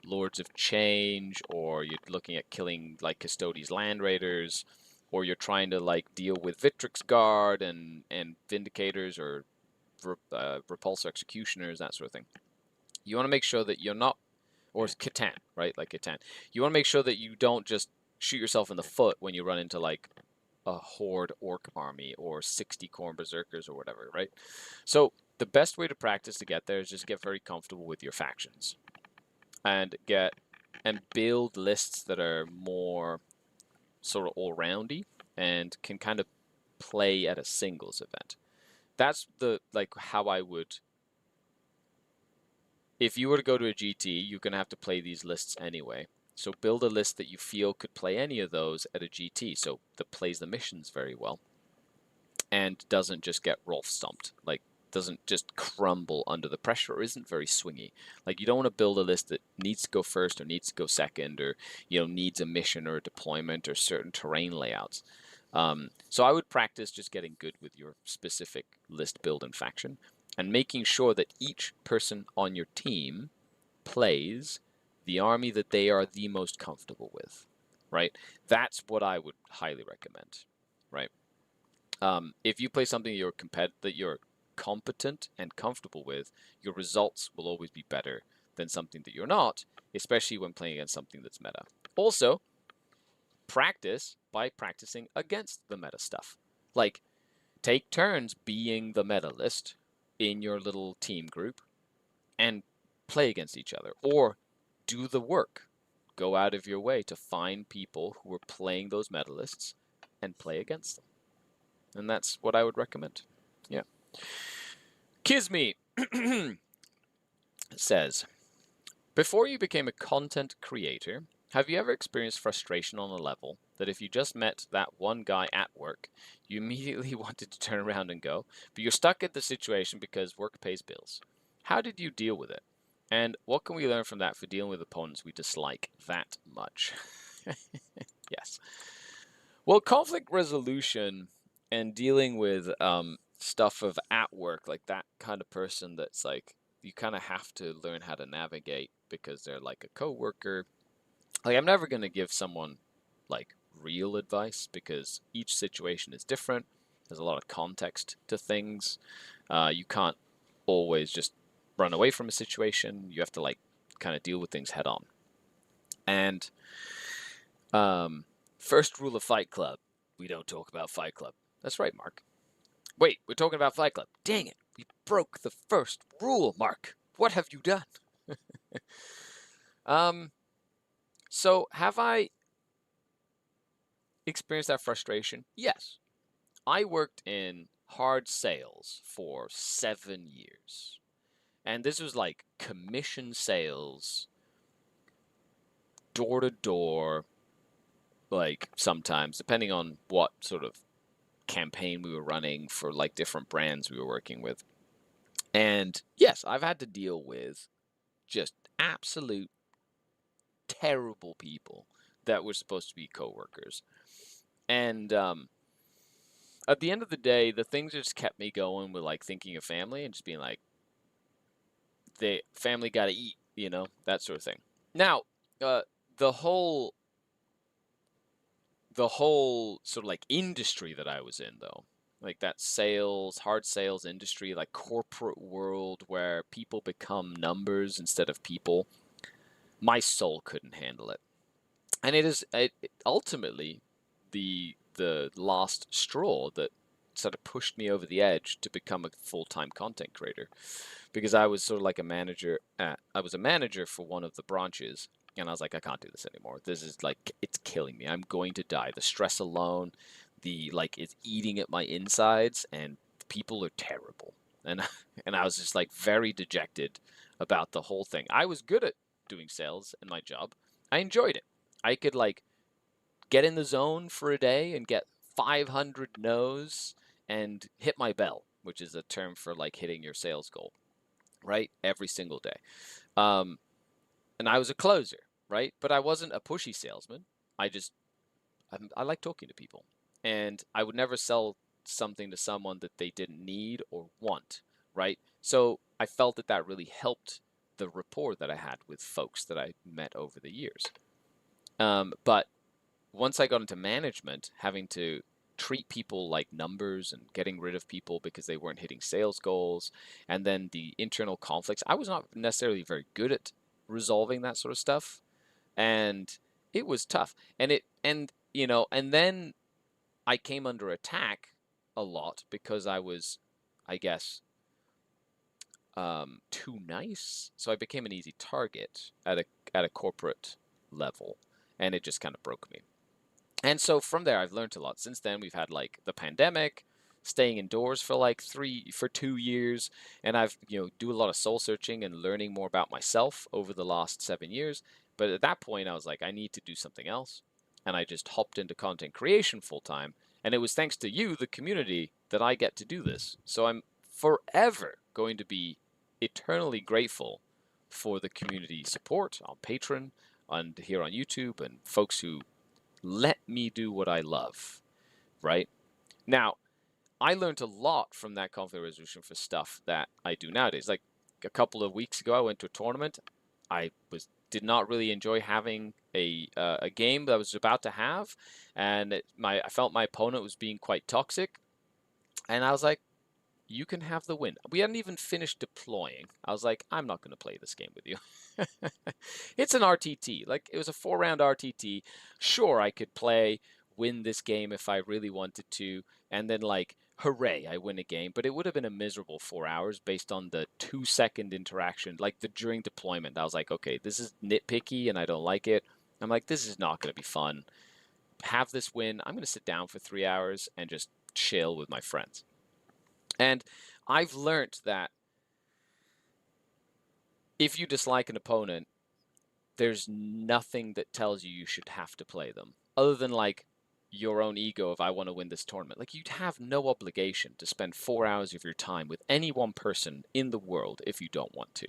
Lords of Change, or you're looking at killing, like, Custodes Land Raiders, or you're trying to, like, deal with Victrix Guard and Vindicators or Repulsor Executioners, that sort of thing. You want to make sure that you're not, or Catan, right? Like Catan. You want to make sure that you don't just shoot yourself in the foot when you run into, like, a horde orc army or 60 Khorne Berserkers or whatever, right? So the best way to practice to get there is just get very comfortable with your factions and build lists that are more sort of all-roundy and can kind of play at a singles event. That's how I would. If you were to go to a GT, you're going to have to play these lists anyway. So build a list that you feel could play any of those at a GT, so that plays the missions very well and doesn't just get Rolf stomped, like doesn't just crumble under the pressure or isn't very swingy. Like you don't want to build a list that needs to go first or needs to go second or needs a mission or a deployment or certain terrain layouts. So I would practice just getting good with your specific list build and faction and making sure that each person on your team plays the army that they are the most comfortable with, right? That's what I would highly recommend, right? If you play something that you're competent and comfortable with, your results will always be better than something that you're not, especially when playing against something that's meta. Also, practice by practicing against the meta stuff. Like, take turns being the meta list in your little team group and play against each other, or do the work. Go out of your way to find people who are playing those meta lists and play against them. And that's what I would recommend. Yeah. Kisme says, before you became a content creator, have you ever experienced frustration on a level that if you just met that one guy at work, you immediately wanted to turn around and go, but you're stuck in the situation because work pays bills? How did you deal with it? And what can we learn from that for dealing with opponents we dislike that much? Yes. Well, conflict resolution and dealing with stuff of at work, like that kind of person that's like, you kind of have to learn how to navigate because they're like a coworker. Like, I'm never going to give someone like real advice because each situation is different. There's a lot of context to things. You can't always just run away from a situation. You have to like kind of deal with things head on. And first rule of Fight Club, we don't talk about Fight Club. That's right, Mark. Wait, we're talking about Fight Club. Dang it, we broke the first rule, Mark. What have you done? So have I experienced that frustration? Yes. I worked in hard sales for 7 years. And this was like commission sales, door to door, like sometimes, depending on what sort of campaign we were running for like different brands we were working with. And yes, I've had to deal with just absolute terrible people that were supposed to be coworkers. And at the end of the day, the things that just kept me going were like thinking of family and just being like, the family got to eat, you know, that sort of thing. Now, the whole sort of like industry that I was in, though, like that sales, hard sales industry, like corporate world where people become numbers instead of people, my soul couldn't handle it. And it ultimately the last straw that sort of pushed me over the edge to become a full-time content creator, because I was sort of like a manager. I was a manager for one of the branches, and I was like, I can't do this anymore. This is like, it's killing me. I'm going to die. The stress alone, it's eating at my insides, and people are terrible. And and I was just like very dejected about the whole thing. I was good at doing sales in my job. I enjoyed it. I could like get in the zone for a day and get 500 no's and hit my bell, which is a term for like hitting your sales goal, right? Every single day. And I was a closer, right? But I wasn't a pushy salesman. I like talking to people. And I would never sell something to someone that they didn't need or want, right? So I felt that that really helped the rapport that I had with folks that I met over the years. But once I got into management, having to treat people like numbers and getting rid of people because they weren't hitting sales goals, and then the internal conflicts, I was not necessarily very good at resolving that sort of stuff, and it was tough. And then I came under attack a lot because I was, I guess, too nice. So I became an easy target at a corporate level, and it just kind of broke me. And so from there, I've learned a lot. Since then, we've had like the pandemic, staying indoors for like 2 years, and I've do a lot of soul searching and learning more about myself over the last 7 years. But at that point, I was like, I need to do something else, and I just hopped into content creation full time. And it was thanks to you, the community, that I get to do this. So I'm forever going to be eternally grateful for the community support on Patron and here on YouTube, and folks who let me do what I love, right? Now, I learned a lot from that conflict resolution for stuff that I do nowadays. Like a couple of weeks ago, I went to a tournament. I did not really enjoy having a game that I was about to have, and I felt my opponent was being quite toxic, and I was like, you can have the win. We hadn't even finished deploying. I was like, I'm not going to play this game with you. It's an RTT. Like, it was a 4-round RTT. Sure, I could win this game if I really wanted to, and then, like, hooray, I win a game. But it would have been a miserable 4 hours based on the 2-second interaction. Like, during deployment, I was like, okay, this is nitpicky, and I don't like it. I'm like, this is not going to be fun. Have this win. I'm going to sit down for 3 hours and just chill with my friends. And I've learnt that if you dislike an opponent, there's nothing that tells you should have to play them, other than like your own ego of I want to win this tournament. Like, you'd have no obligation to spend 4 hours of your time with any one person in the world if you don't want to,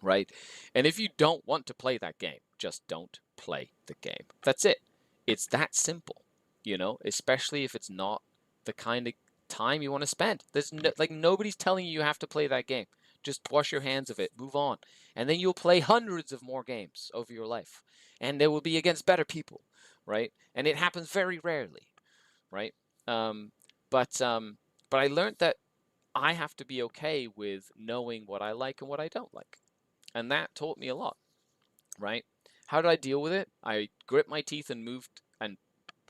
right? And if you don't want to play that game, just don't play the game. That's it. It's that simple, you know, especially if it's not the kind of time you want to spend. There's no, like, nobody's telling you have to play that game. Just wash your hands of it, move on. And then you'll play hundreds of more games over your life. And they will be against better people, right? And it happens very rarely, right? But I learned that I have to be okay with knowing what I like and what I don't like. And that taught me a lot, right? How did I deal with it? I grit my teeth and moved and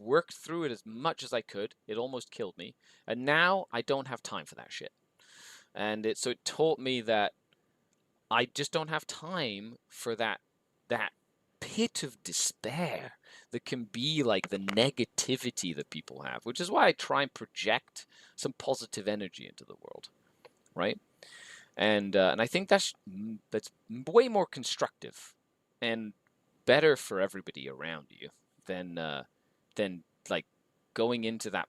worked through it as much as I could. It almost killed me. And now I don't have time for that shit. And so it taught me that I just don't have time for that pit of despair that can be like the negativity that people have, which is why I try and project some positive energy into the world, right? And I think that's way more constructive and better for everybody around you than like going into that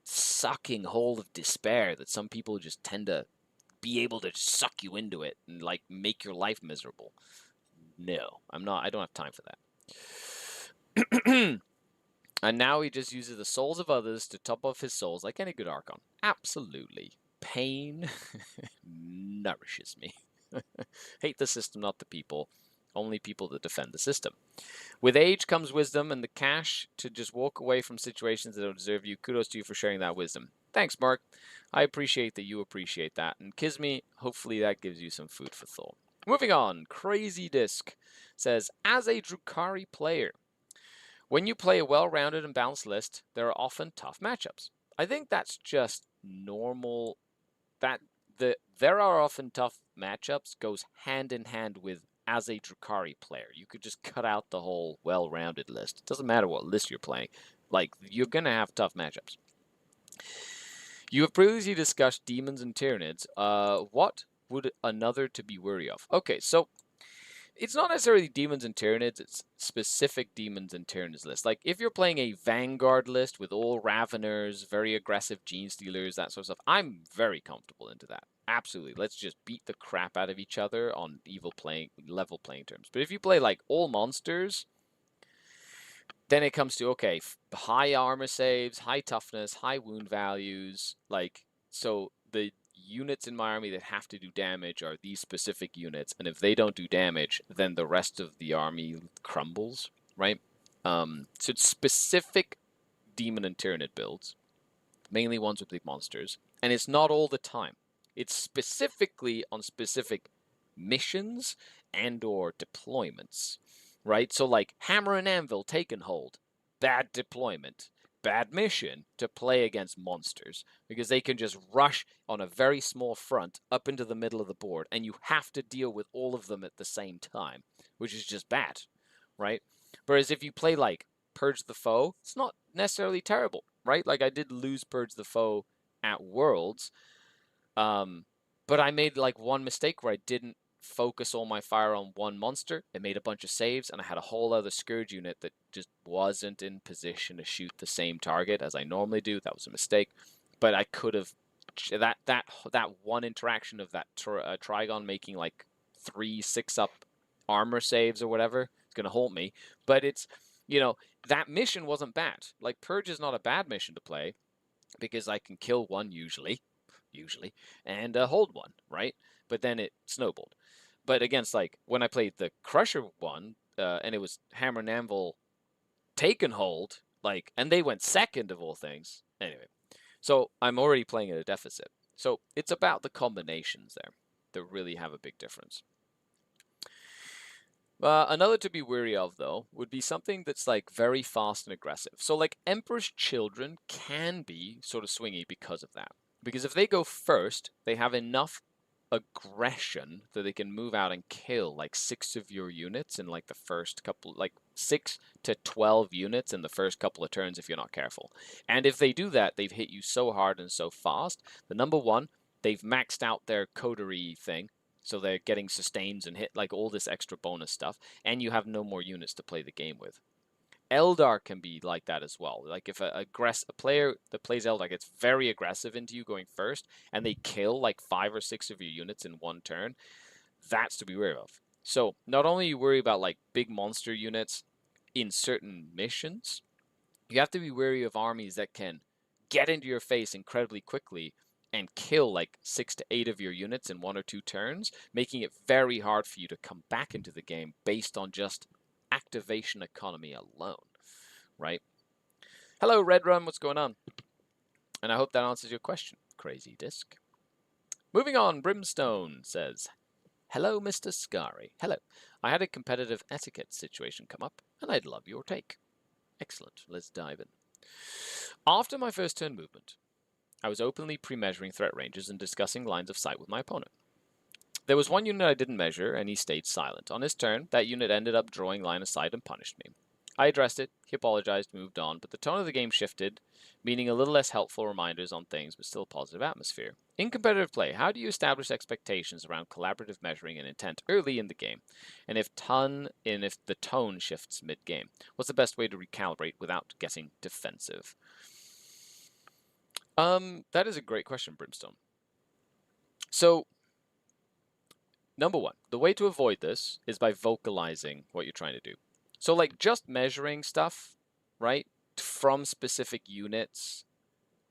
sucking hole of despair that some people just tend to be able to suck you into it and like make your life miserable. No, I'm not. I don't have time for that. And now he just uses the souls of others to top off his souls like any good Archon. Absolutely. Pain nourishes me. Hate the system, not the people. Only people that defend the system. With age comes wisdom and the cash to just walk away from situations that don't deserve you. Kudos to you for sharing that wisdom. Thanks, Mark. I appreciate that you appreciate that. And Kisme, hopefully that gives you some food for thought. Moving on, Crazy Disc says, as a Drukhari player, when you play a well-rounded and balanced list, there are often tough matchups. I think that's just normal. There are often tough matchups goes hand in hand with as a Drukhari player. You could just cut out the whole well-rounded list. It doesn't matter what list you're playing. Like, you're going to have tough matchups. You have previously discussed demons and Tyranids. What would another to be wary of? Okay, so it's not necessarily demons and Tyranids, it's specific demons and Tyranids list. Like, if you're playing a Vanguard list with all Raveners, very aggressive Gene Stealers, that sort of stuff, I'm very comfortable into that. Absolutely. Let's just beat the crap out of each other on level playing terms. But if you play, like, all monsters, then it comes to, okay, high armor saves, high toughness, high wound values, like, so the units in my army that have to do damage are these specific units, and if they don't do damage, then the rest of the army crumbles, right? So it's specific demon and Tyranid builds, mainly ones with big monsters, and it's not all the time. It's specifically on specific missions and or deployments, right? So like Hammer and Anvil, Take and Hold, bad deployment, bad mission to play against monsters, because they can just rush on a very small front up into the middle of the board, and you have to deal with all of them at the same time, which is just bad, right? Whereas if you play like Purge the Foe, it's not necessarily terrible, right? Like I did lose Purge the Foe at Worlds, but I made like one mistake where I didn't focus all my fire on one monster. It made a bunch of saves, and I had a whole other Scourge unit that just wasn't in position to shoot the same target as I normally do. That was a mistake, but I could have that one interaction of that Trigon making like 3 6-up armor saves or whatever. It's gonna hold me, but it's, you know, that mission wasn't bad. Like Purge is not a bad mission to play because I can kill one usually, and hold one, right? But then it snowballed. But against, like, when I played the Crusher one, and it was Hammer and Anvil Take and Hold, like, and they went second of all things. Anyway, so I'm already playing at a deficit. So it's about the combinations there that really have a big difference. Another to be wary of, though, would be something that's like very fast and aggressive. So like Emperor's Children can be sort of swingy because of that. Because if they go first, they have enough aggression that they can move out and kill like 6 of your units in like the first couple, like 6 to 12 units in the first couple of turns if you're not careful. And if they do that, they've hit you so hard and so fast. The number one, they've maxed out their coterie thing, so they're getting sustains and hit like all this extra bonus stuff, and you have no more units to play the game with. Eldar can be like that as well. Like if a player that plays Eldar gets very aggressive into you going first, and they kill like 5 or 6 of your units in one turn, that's to be wary of. So not only you worry about like big monster units in certain missions, you have to be wary of armies that can get into your face incredibly quickly and kill like 6 to 8 of your units in 1 or 2 turns, making it very hard for you to come back into the game based on just activation economy alone, right? Hello, Red Run, what's going on? And I hope that answers your question, Crazy Disc. Moving on, Brimstone says, hello, Mr. Skari. Hello. I had a competitive etiquette situation come up, and I'd love your take. Excellent. Let's dive in. After my first turn movement, I was openly pre-measuring threat ranges and discussing lines of sight with my opponent. There was one unit I didn't measure, and he stayed silent. On his turn, that unit ended up drawing line of sight and punished me. I addressed it, he apologized, moved on, but the tone of the game shifted, meaning a little less helpful reminders on things, but still a positive atmosphere. In competitive play, how do you establish expectations around collaborative measuring and intent early in the game? And if the tone shifts mid-game, what's the best way to recalibrate without getting defensive? That is a great question, Brimstone. So, number one, the way to avoid this is by vocalizing what you're trying to do. So like just measuring stuff, right, from specific units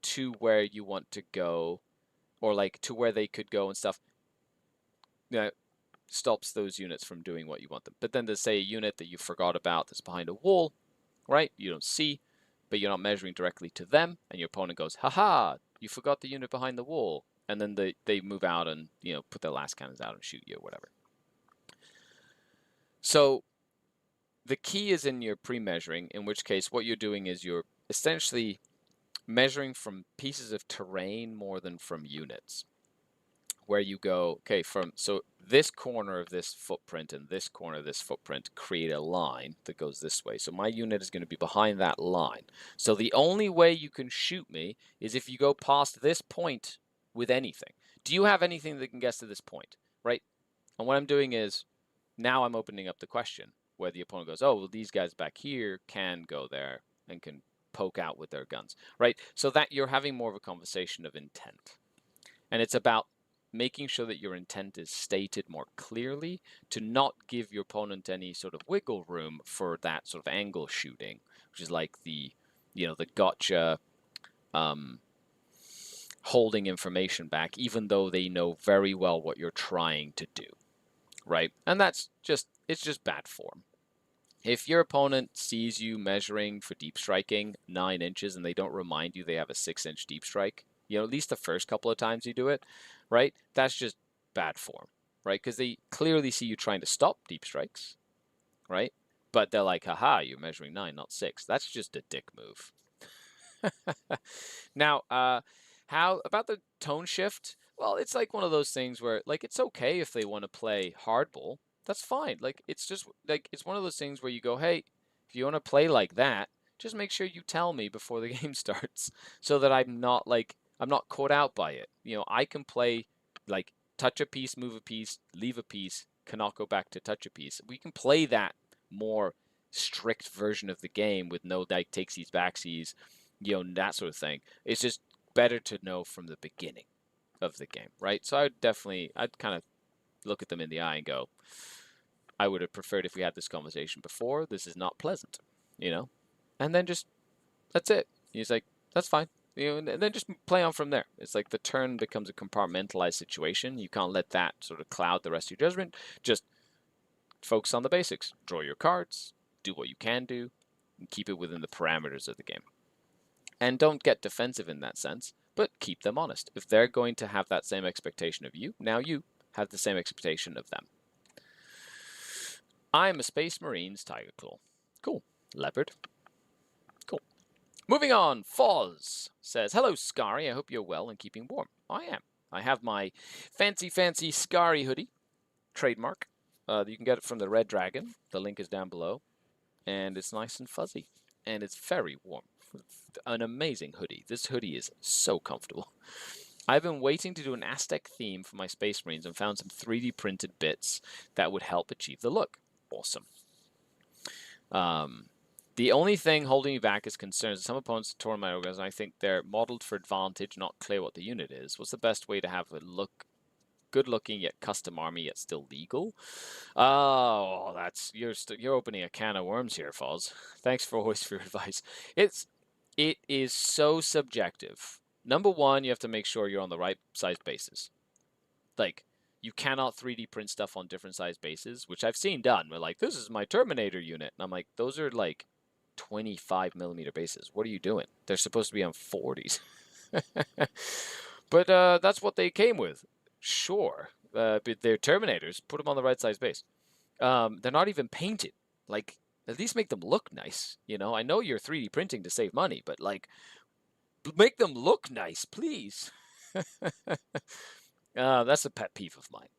to where you want to go, or like to where they could go and stuff, stops those units from doing what you want them. But then there's, say, a unit that you forgot about that's behind a wall, right, you don't see, but you're not measuring directly to them, and your opponent goes, haha, you forgot the unit behind the wall. And then they move out and, put their last cannons out and shoot you or whatever. So the key is in your pre-measuring, in which case what you're doing is you're essentially measuring from pieces of terrain more than from units. Where you go, okay, so this corner of this footprint and this corner of this footprint create a line that goes this way. So my unit is going to be behind that line. So the only way you can shoot me is if you go past this point with anything. Do you have anything that can get to this point, right? And what I'm doing is, now I'm opening up the question where the opponent goes, oh, well, these guys back here can go there and can poke out with their guns, right? So that you're having more of a conversation of intent. And it's about making sure that your intent is stated more clearly to not give your opponent any sort of wiggle room for that sort of angle shooting, which is like the gotcha holding information back, even though they know very well what you're trying to do, right? And it's just bad form. If your opponent sees you measuring for deep striking 9 inches and they don't remind you they have a 6-inch deep strike, at least the first couple of times you do it, right? That's just bad form, right? Because they clearly see you trying to stop deep strikes, right? But they're like, haha, you're measuring 9, not 6. That's just a dick move. Now, how about the tone shift? Well, it's like one of those things where, like, it's okay if they want to play hardball. That's fine. Like, it's just like it's one of those things where you go, hey, if you want to play like that, just make sure you tell me before the game starts, so that I'm not caught out by it. I can play like touch a piece, move a piece, leave a piece, cannot go back to touch a piece. We can play that more strict version of the game with no like takesies, backsies, that sort of thing. It's just better to know from the beginning of the game, right? So I'd kind of look at them in the eye and go, I would have preferred if we had this conversation before. This is not pleasant, and then just, that's it. He's like, that's fine. And then just play on from there. It's like the turn becomes a compartmentalized situation. You can't let that sort of cloud the rest of your judgment. Just focus on the basics. Draw your cards, do what you can do, and keep it within the parameters of the game. And don't get defensive in that sense, but keep them honest. If they're going to have that same expectation of you, now you have the same expectation of them. I'm a Space Marines Tiger Claw. Cool. Leopard. Cool. Moving on, Foz says, hello, Skari. I hope you're well and keeping warm. I am. I have my fancy Skari hoodie, trademark. You can get it from the Red Dragon. The link is down below. And it's nice and fuzzy. And it's very warm. An amazing hoodie. This hoodie is so comfortable. I've been waiting to do an Aztec theme for my Space Marines and found some 3D printed bits that would help achieve the look. Awesome. The only thing holding me back is concerns. Some opponents tore my organs, and I think they're modeled for advantage, not clear what the unit is. What's the best way to have a good looking yet custom army yet still legal? Oh, that's you're opening a can of worms here, Foz. Thanks for always for your advice. It is so subjective. Number one, you have to make sure you're on the right size bases. Like, you cannot 3D print stuff on different size bases, which I've seen done. We're like, this is my Terminator unit. And I'm like, those are like 25 millimeter bases. What are you doing? They're supposed to be on 40s. But that's what they came with. Sure. But they're Terminators. Put them on the right size base. They're not even painted. Like, at least make them look nice. You know, I know you're 3D printing to save money, but like, make them look nice, please. That's a pet peeve of mine.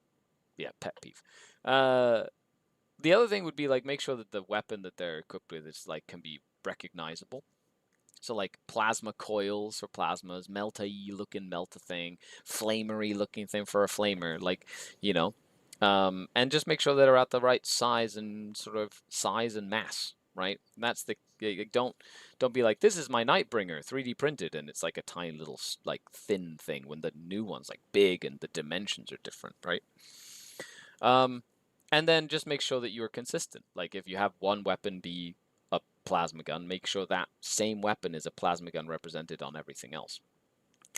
Yeah, pet peeve. The other thing would be like make sure that the weapon that they're equipped with is like can be recognizable. So like plasma coils for plasmas, melta-y looking melta thing, flamery looking thing for a flamer, like, you know, and just make sure that they're at the right size and sort of size and mass, right? And that's the don't be like, this is my Nightbringer 3D printed and it's like a tiny little like thin thing when the new one's like big and the dimensions are different, right? And then just make sure that you're consistent. Like if you have one weapon be a plasma gun, make sure that same weapon is a plasma gun represented on everything else.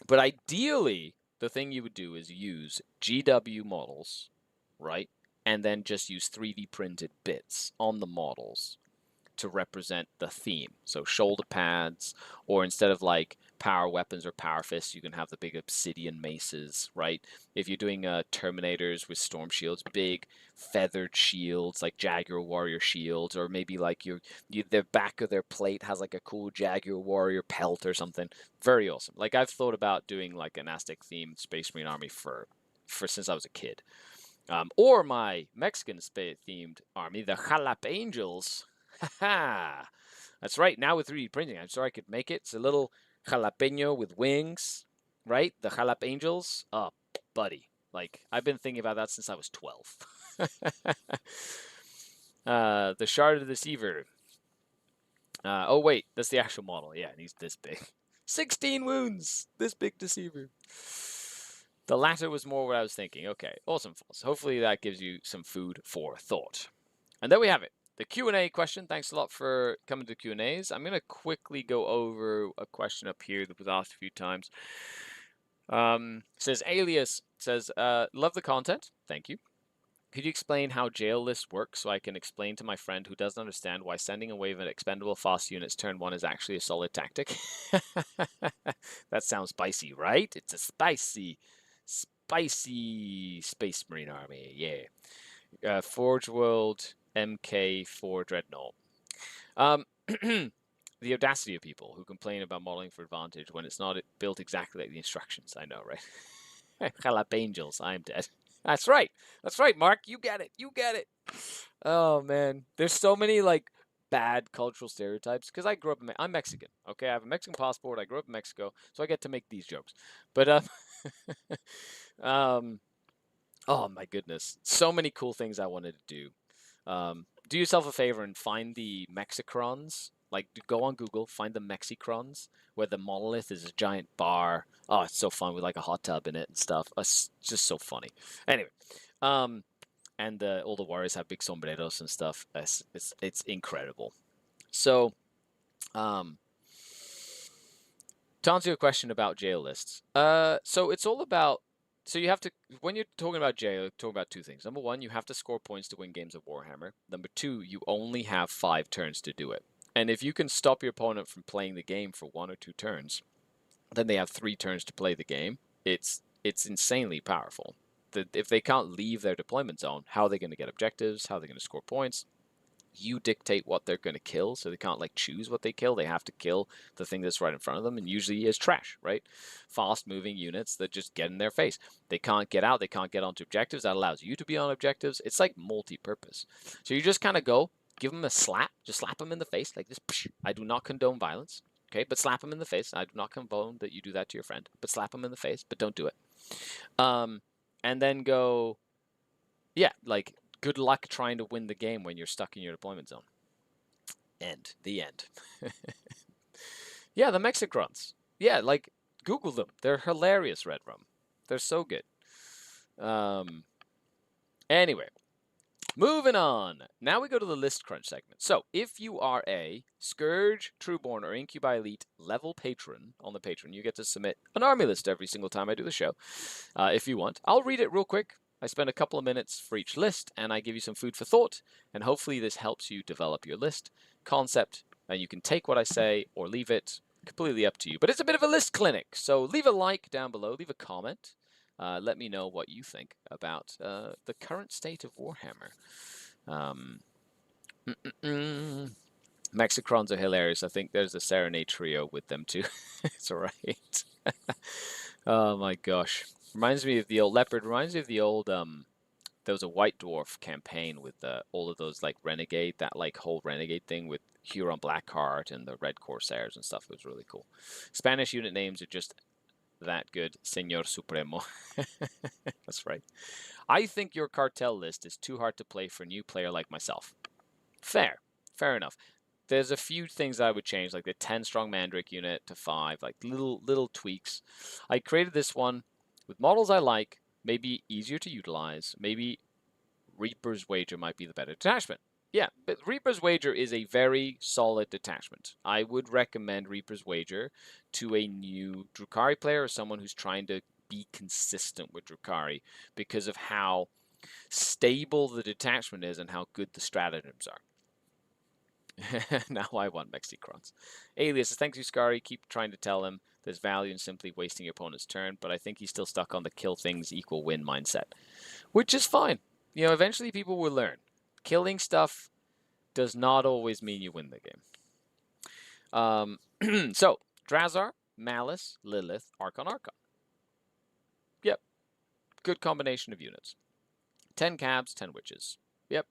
But ideally, the thing you would do is use GW models, right? And then just use 3D printed bits on the models to represent the theme. So shoulder pads, or instead of like power weapons or power fists, you can have the big obsidian maces, right? If you're doing Terminators with storm shields, big feathered shields like Jaguar Warrior shields, or maybe like the back of their plate has like a cool Jaguar Warrior pelt or something. Very awesome. Like I've thought about doing like an Aztec themed Space Marine army for since I was a kid. Or my Mexican themed army, the Jalap Angels. Haha! That's right, now with 3D printing, I'm sure I could make it. It's a little jalapeno with wings, right? The Jalap Angels. Oh, buddy. Like, I've been thinking about that since I was 12. The Shard of the Deceiver. Oh, wait, that's the actual model. Yeah, and he's this big. 16 wounds! This big Deceiver. The latter was more what I was thinking. Okay, awesome, False. Hopefully that gives you some food for thought. And there we have it. The Q&A question. Thanks a lot for coming to Q&As. I'm going to quickly go over a question up here that was asked a few times. Says Alias, says, love the content. Thank you. Could you explain how jail lists work so I can explain to my friend who doesn't understand why sending a wave of expendable fast units turn 1 is actually a solid tactic? That sounds spicy, right? It's a spicy Space Marine army. Yeah. Forge World MK4 Dreadnought. The audacity of people who complain about modeling for advantage when it's not built exactly like the instructions. I know, right? Jalap Angels, I'm dead. That's right. That's right, Mark. You get it. You get it. Oh, man. There's so many, like, bad cultural stereotypes. Because I grew up I'm Mexican, okay? I have a Mexican passport. I grew up in Mexico, so I get to make these jokes. But, oh, my goodness. So many cool things I wanted to do. Do yourself a favor and find the Mexicrons. Like, go on Google, find the Mexicrons, where the monolith is a giant bar. Oh, it's so fun with like a hot tub in it and stuff. It's just so funny. Anyway, and all the warriors have big sombreros and stuff. It's incredible. So, to answer your question about jail lists, so it's all about. So you have to, when you're talking about jail, you're talking about two things. Number one, you have to score points to win games of Warhammer. Number two, you only have 5 turns to do it. And if you can stop your opponent from playing the game for 1 or 2 turns, then they have 3 turns to play the game. It's insanely powerful. If they can't leave their deployment zone, how are they going to get objectives? How are they going to score points? you dictate what they're going to kill, so they can't like choose what they kill. They have to kill the thing that's right in front of them, and usually is trash, right? Fast-moving units that just get in their face. They can't get out. They can't get onto objectives. That allows you to be on objectives. It's like multi-purpose. So you just kind of go, give them a slap, just slap them in the face like this. I do not condone violence, okay? But slap them in the face. I do not condone that you do that to your friend, but slap them in the face, but don't do it. And then go, yeah, like, good luck trying to win the game when you're stuck in your deployment zone. End. The end. Yeah, the Mexicrons. Yeah, like, Google them. They're hilarious, Red Rum. They're so good. Anyway, moving on. Now we go to the list crunch segment. So, if you are a Scourge, Trueborn, or Incubi Elite level patron on the Patron, you get to submit an army list every single time I do the show, if you want. I'll read it real quick. I spend a couple of minutes for each list, and I give you some food for thought, and hopefully this helps you develop your list concept, and you can take what I say or leave it, completely up to you. But it's a bit of a list clinic, so leave a like down below, leave a comment. Let me know what you think about the current state of Warhammer. Mexicrons are hilarious. I think there's a Serenade trio with them too. It's alright. Oh my gosh. Reminds me of the old Leopard. Reminds me of the old there was a White Dwarf campaign with all of those like Renegade, that like whole Renegade thing with Huron Blackheart and the Red Corsairs and stuff. It was really cool. Spanish unit names are just that good. Señor Supremo. That's right. I think your cartel list is too hard to play for a new player like myself. Fair. Fair enough. There's a few things I would change, like the 10 strong Mandrake unit to 5, like little tweaks. I created this one with models I like, maybe easier to utilize. Maybe Reaper's Wager might be the better detachment. Yeah, but Reaper's Wager is a very solid detachment. I would recommend Reaper's Wager to a new Drukhari player or someone who's trying to be consistent with Drukhari because of how stable the detachment is and how good the stratagems are. Now I want Mexicrons. Alias says, thanks you, Skari. Keep trying to tell him there's value in simply wasting your opponent's turn, but I think he's still stuck on the kill things equal win mindset, which is fine. You know, eventually people will learn. Killing stuff does not always mean you win the game. So, Drazar, Malice, Lilith, Archon. Yep. Good combination of units. 10 cabs, 10 witches. Yep.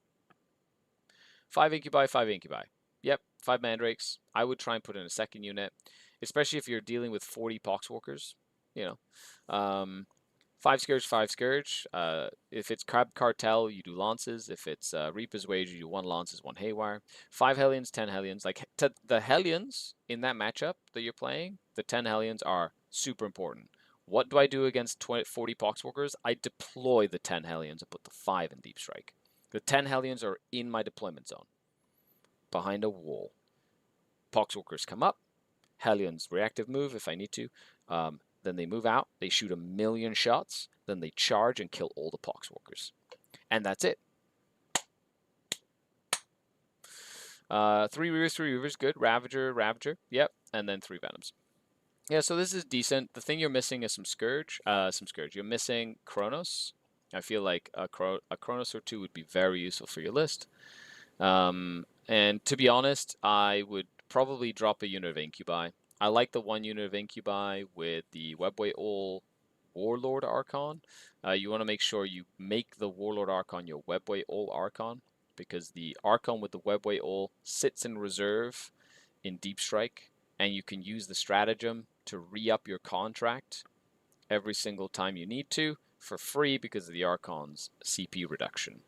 5 incubi, 5 incubi. Yep, 5 mandrakes. I would try and put in a second unit, especially if you're dealing with 40 poxwalkers. You know, 5 scourge, 5 scourge. If it's crab cartel, you do lances. If it's Reaper's Wager, you do 1 lances, 1 haywire. 5 hellions, 10 hellions. Like the hellions in that matchup that you're playing, the 10 hellions are super important. What do I do against 40 poxwalkers? I deploy the 10 hellions and put the 5 in deep strike. The 10 hellions are in my deployment zone, behind a wall. Poxwalkers come up. Hellions reactive move if I need to. Then they move out. They shoot 1,000,000 shots. Then they charge and kill all the poxwalkers. And that's it. 3 reavers, good. Ravager, yep. And then 3 venoms. Yeah, so this is decent. The thing you're missing is some Scourge. You're missing Kronos. I feel like a Kronos or 2 would be very useful for your list. And to be honest, I would probably drop a unit of Incubi. I like the 1 unit of Incubi with the Webway All Warlord Archon. You want to make sure you make the Warlord Archon your Webway All Archon, because the Archon with the Webway All sits in reserve in Deep Strike, and you can use the stratagem to re-up your contract every single time you need to for free because of the Archon's CP reduction,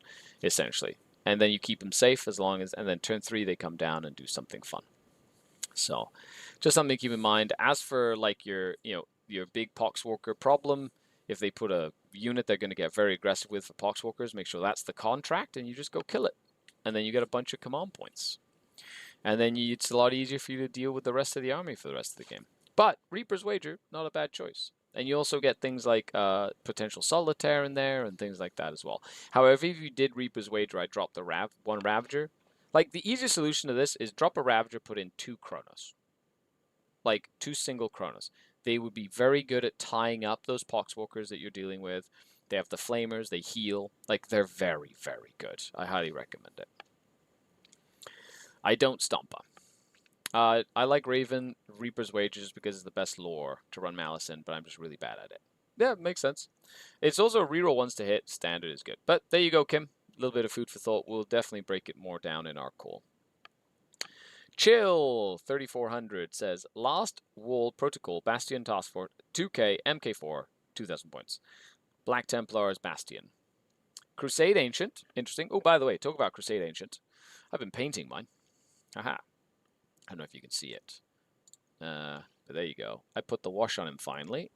essentially. And then you keep them safe as long as, and then turn 3 they come down and do something fun. So, just something to keep in mind. As for like your big poxwalker problem, if they put a unit they're going to get very aggressive with for poxwalkers, make sure that's the contract, and you just go kill it, and then you get a bunch of command points, and then it's a lot easier for you to deal with the rest of the army for the rest of the game. But Reaper's Wager, not a bad choice. And you also get things like potential Solitaire in there and things like that as well. However, if you did Reaper's Wager, I'd drop the 1 Ravager. Like, the easiest solution to this is drop a Ravager, put in 2 Kronos. Like, 2 single Kronos. They would be very good at tying up those poxwalkers that you're dealing with. They have the Flamers, they heal. Like, they're very, very good. I highly recommend it. I don't stomp him. I like Raven Reaper's Wages because it's the best lore to run Malice in, but I'm just really bad at it. Yeah, makes sense. It's also a reroll once to hit. Standard is good. But there you go, Kim. A little bit of food for thought. We'll definitely break it more down in our call. Chill 3400 says Last Wall Protocol Bastion Task Force 2K MK4 2000 points. Black Templars Bastion. Crusade Ancient, interesting. Oh, by the way, talk about Crusade Ancient. I've been painting mine. Haha. I don't know if you can see it. But there you go. I put the wash on him finally.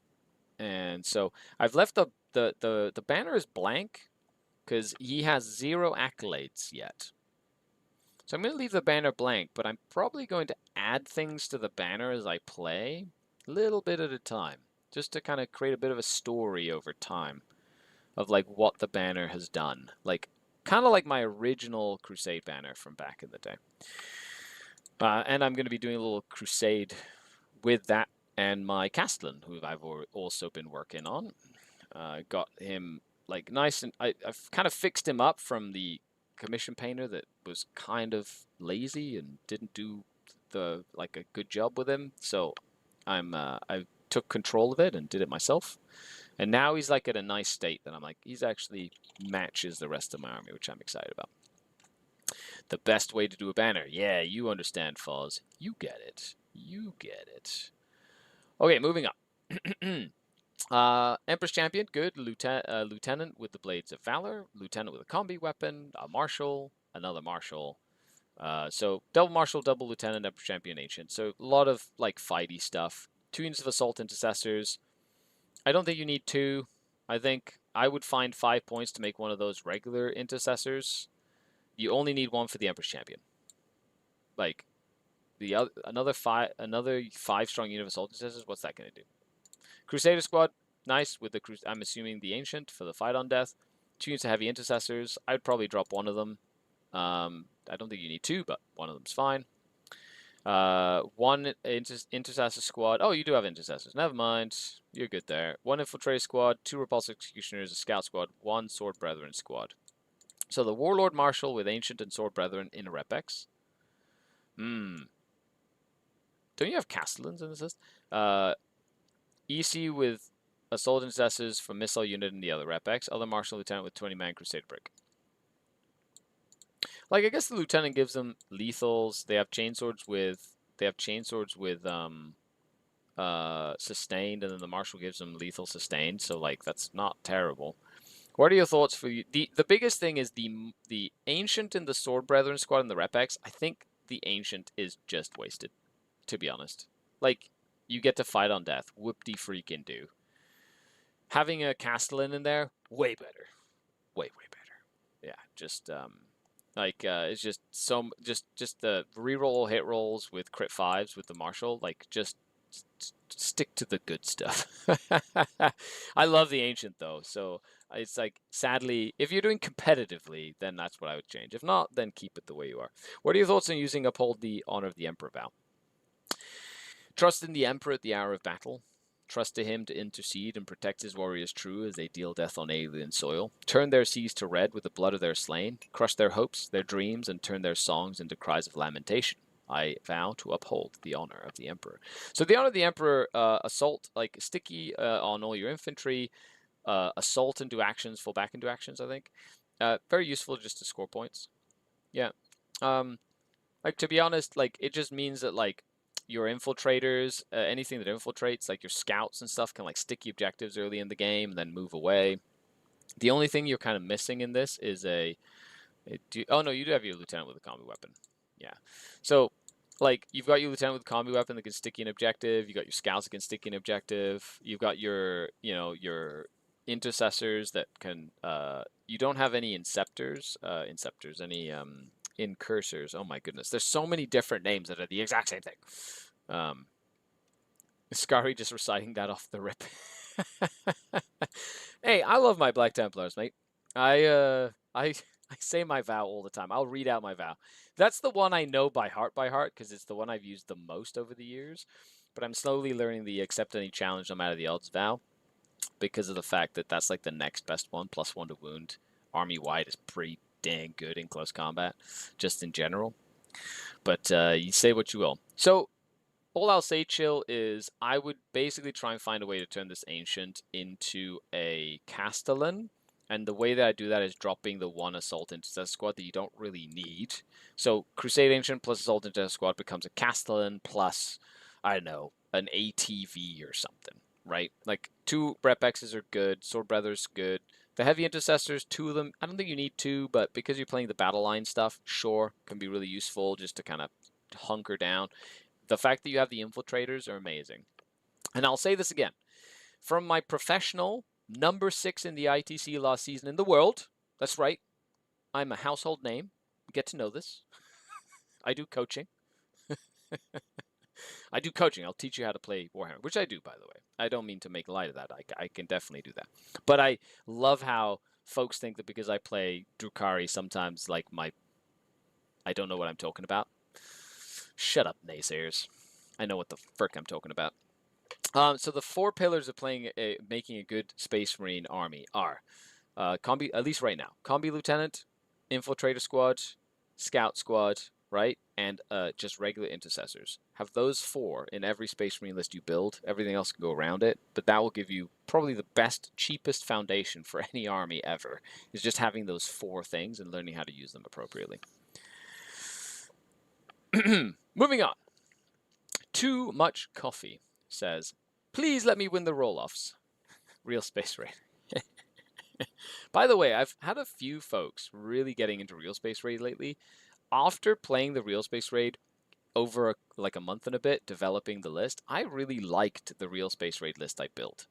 And so I've left the banner is blank because he has 0 accolades yet. So I'm going to leave the banner blank, but I'm probably going to add things to the banner as I play, a little bit at a time, just to kind of create a bit of a story over time of like what the banner has done. Like, kind of like my original Crusade banner from back in the day. And I'm going to be doing a little Crusade with that and my Castellan, who I've also been working on. Got him like nice, and I've kind of fixed him up from the commission painter that was kind of lazy and didn't do a good job with him. So I took control of it and did it myself. And now he's like at a nice state that I'm like, he's actually matches the rest of my army, which I'm excited about. The best way to do a banner. Yeah, you understand, Foz. You get it. You get it. Okay, moving on. Empress Champion, good. Lieutenant with the Blades of Valor. Lieutenant with a combi weapon. A Marshal. Another Marshal. So double Marshal, double Lieutenant, Empress Champion, Ancient. So a lot of like fighty stuff. 2 units of Assault Intercessors. I don't think you need 2. I think I would find 5 points to make one of those regular Intercessors. You only need 1 for the Empress Champion. Like another 5 strong unit of Assault Intercessors. What's that going to do? Crusader Squad, nice with the I'm assuming the Ancient for the fight on death. 2 units of heavy intercessors. I'd probably drop 1 of them. I don't think you need 2, but 1 of them's fine. 1 intercessor squad. Oh, you do have intercessors. Never mind. You're good there. 1 infiltrator squad, 2 repulse executioners, a scout squad, 1 sword brethren squad. So the warlord marshal with ancient and sword brethren in a repex. Don't you have castellans in this list? EC with assault intercessors from missile unit in the other repex. Other marshal lieutenant with 20-man crusader brick. Like, I guess the lieutenant gives them lethals. They have chainswords with sustained, and then the marshal gives them lethal sustained. So like that's not terrible. What are your thoughts for you? The biggest thing is the ancient and the sword brethren squad in the repex. I think the ancient is just wasted, to be honest. Like, you get to fight on death. Whoop-de freaking do. Having a castellan in there, way better. Way better. Yeah, just it's just just the reroll hit rolls with crit 5s with the marshal. Like, just stick to the good stuff. I love the ancient though, so it's like, sadly, if you're doing competitively, then that's what I would change. If not, then keep it the way you are. What are your thoughts on using Uphold the Honor of the Emperor vow? Trust in the Emperor at the hour of battle. Trust to him to intercede and protect his warriors true as they deal death on alien soil. Turn their seas to red with the blood of their slain. Crush their hopes, their dreams, and turn their songs into cries of lamentation. I vow to uphold the honor of the Emperor. So the honor of the Emperor, assault, like sticky on all your infantry, assault into actions, fall back into actions, I think. Very useful just to score points. Yeah. Like, to be honest, like, it just means that, like, your infiltrators, anything that infiltrates, like your scouts and stuff, can like sticky objectives early in the game and then move away. The only thing you're kind of missing in this is oh no, you do have your lieutenant with a combi weapon. Yeah. So, like, you've got your lieutenant with a combi weapon that can sticky an objective. You got your scouts that can sticky an objective. You've got your, your intercessors that can. You don't have any inceptors. Any incursors. Oh my goodness, there's so many different names that are the exact same thing. Skari just reciting that off the rip. Hey, I love my Black Templars, mate. I say my vow all the time. I'll read out my vow. That's the one I know by heart because it's the one I've used the most over the years. But I'm slowly learning the accept any challenge no matter the odds vow, because of the fact that that's like the next best one. +1 to wound. Army wide is pretty dang good in close combat, just in general. But you say what you will. So all I'll say, Chill, is I would basically try and find a way to turn this Ancient into a Castellan. And the way that I do that is dropping the one Assault Intercessor squad that you don't really need. So Crusade Ancient plus Assault Intercessor squad becomes a Castellan plus, I don't know, an ATV or something, right? Like 2 Rep X's are good, Sword Brothers good. The Heavy Intercessors, 2 of them, I don't think you need 2, but because you're playing the battle line stuff, sure, can be really useful just to kind of hunker down. The fact that you have the Infiltrators are amazing. And I'll say this again. From my professional number 6 in the ITC last season in the world, that's right, I'm a household name. You get to know this. I do coaching. I do coaching. I'll teach you how to play Warhammer, which I do, by the way. I don't mean to make light of that. I can definitely do that. But I love how folks think that because I play Drukhari, sometimes like I don't know what I'm talking about. Shut up, naysayers. I know what the frick I'm talking about. So the 4 pillars of making a good Space Marine army are combi, at least right now, combi lieutenant, infiltrator squad, scout squad, right, and just regular intercessors. Have those 4 in every Space Marine list you build. Everything else can go around it, but that will give you probably the best, cheapest foundation for any army ever. Is just having those 4 things and learning how to use them appropriately. Moving on. Too much coffee says, please let me win the roll-offs. Real Space Raid. By the way, I've had a few folks really getting into Real Space Raid lately. After playing the Real Space Raid over like a month and a bit, developing the list, I really liked the Real Space Raid list I built.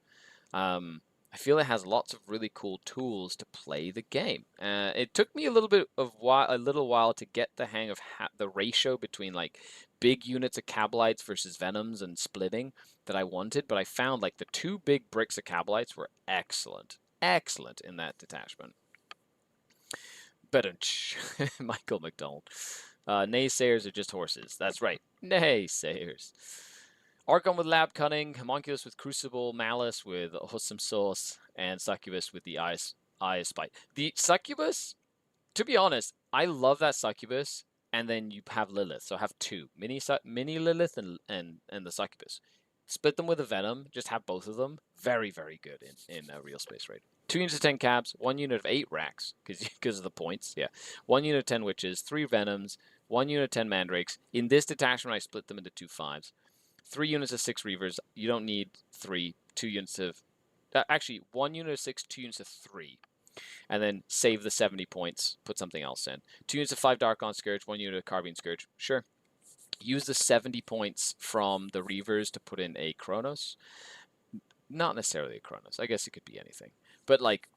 I feel it has lots of really cool tools to play the game. It took me a little while to get the hang of the ratio between like big units of Cabalites versus Venoms and splitting that I wanted, but I found like the 2 big bricks of Cabalites were excellent in that detachment. Michael McDonald. Naysayers are just horses. That's right. Naysayers. Archon with Lab Cunning, Homunculus with Crucible, Malice with Wholesome Sauce, and Succubus with the Eye of Spite. The Succubus, to be honest, I love that Succubus, and then you have Lilith, so have 2. Mini Lilith and the Succubus. Split them with a Venom, just have both of them. Very, very good in Real Space Raid. 2 units of 10 cabs, 1 unit of 8 racks, because of the points, yeah. 1 unit of 10 witches, 3 venoms, 1 unit of 10 mandrakes. In this detachment, I split them into 2 5s. 3 units of 6 reavers. You don't need 3. 2 units of... actually, 1 unit of 6, 2 units of 3. And then save the 70 points, put something else in. 2 units of 5 Dark on Scourge, 1 unit of Carbine Scourge. Sure. Use the 70 points from the reavers to put in a Chronos. Not necessarily a Chronos. I guess it could be anything. But, like,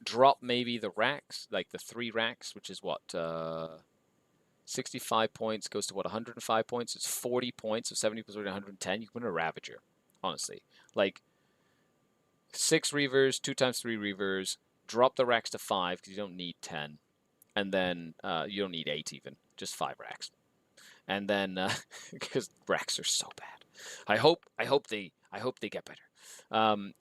drop maybe the racks, like the 3 racks, which is what... 65 points goes to what, 105 points? It's 40 points, so 70 plus 110. You can win a Ravager, honestly. Like, 6 Reavers, 2 times 3 Reavers, drop the racks to 5 because you don't need 10. And then you don't need 8 even, just 5 racks. And then, because racks are so bad. I hope they get better. And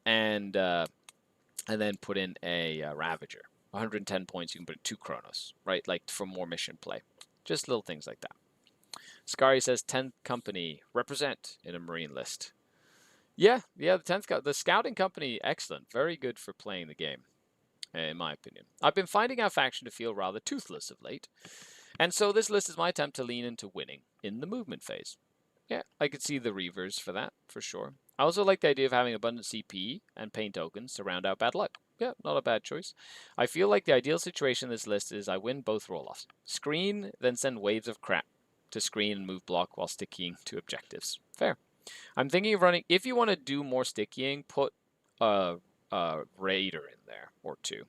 then put in a Ravager. 110 points, you can put in 2 Chronos, right? Like, for more mission play. Just little things like that. Skari says 10th company represent in a Marine list. Yeah, the 10th the scouting company, excellent, very good for playing the game, in my opinion. I've been finding our faction to feel rather toothless of late, and so this list is my attempt to lean into winning in the movement phase. Yeah, I could see the Reavers for that, for sure. I also like the idea of having abundant CP and pain tokens to round out bad luck. Yeah, not a bad choice. I feel like the ideal situation in this list is I win both roll-offs. Screen, then send waves of crap to screen and move block while stickying to objectives. Fair. I'm thinking of running, if you want to do more stickying, put a Raider in there, or 2.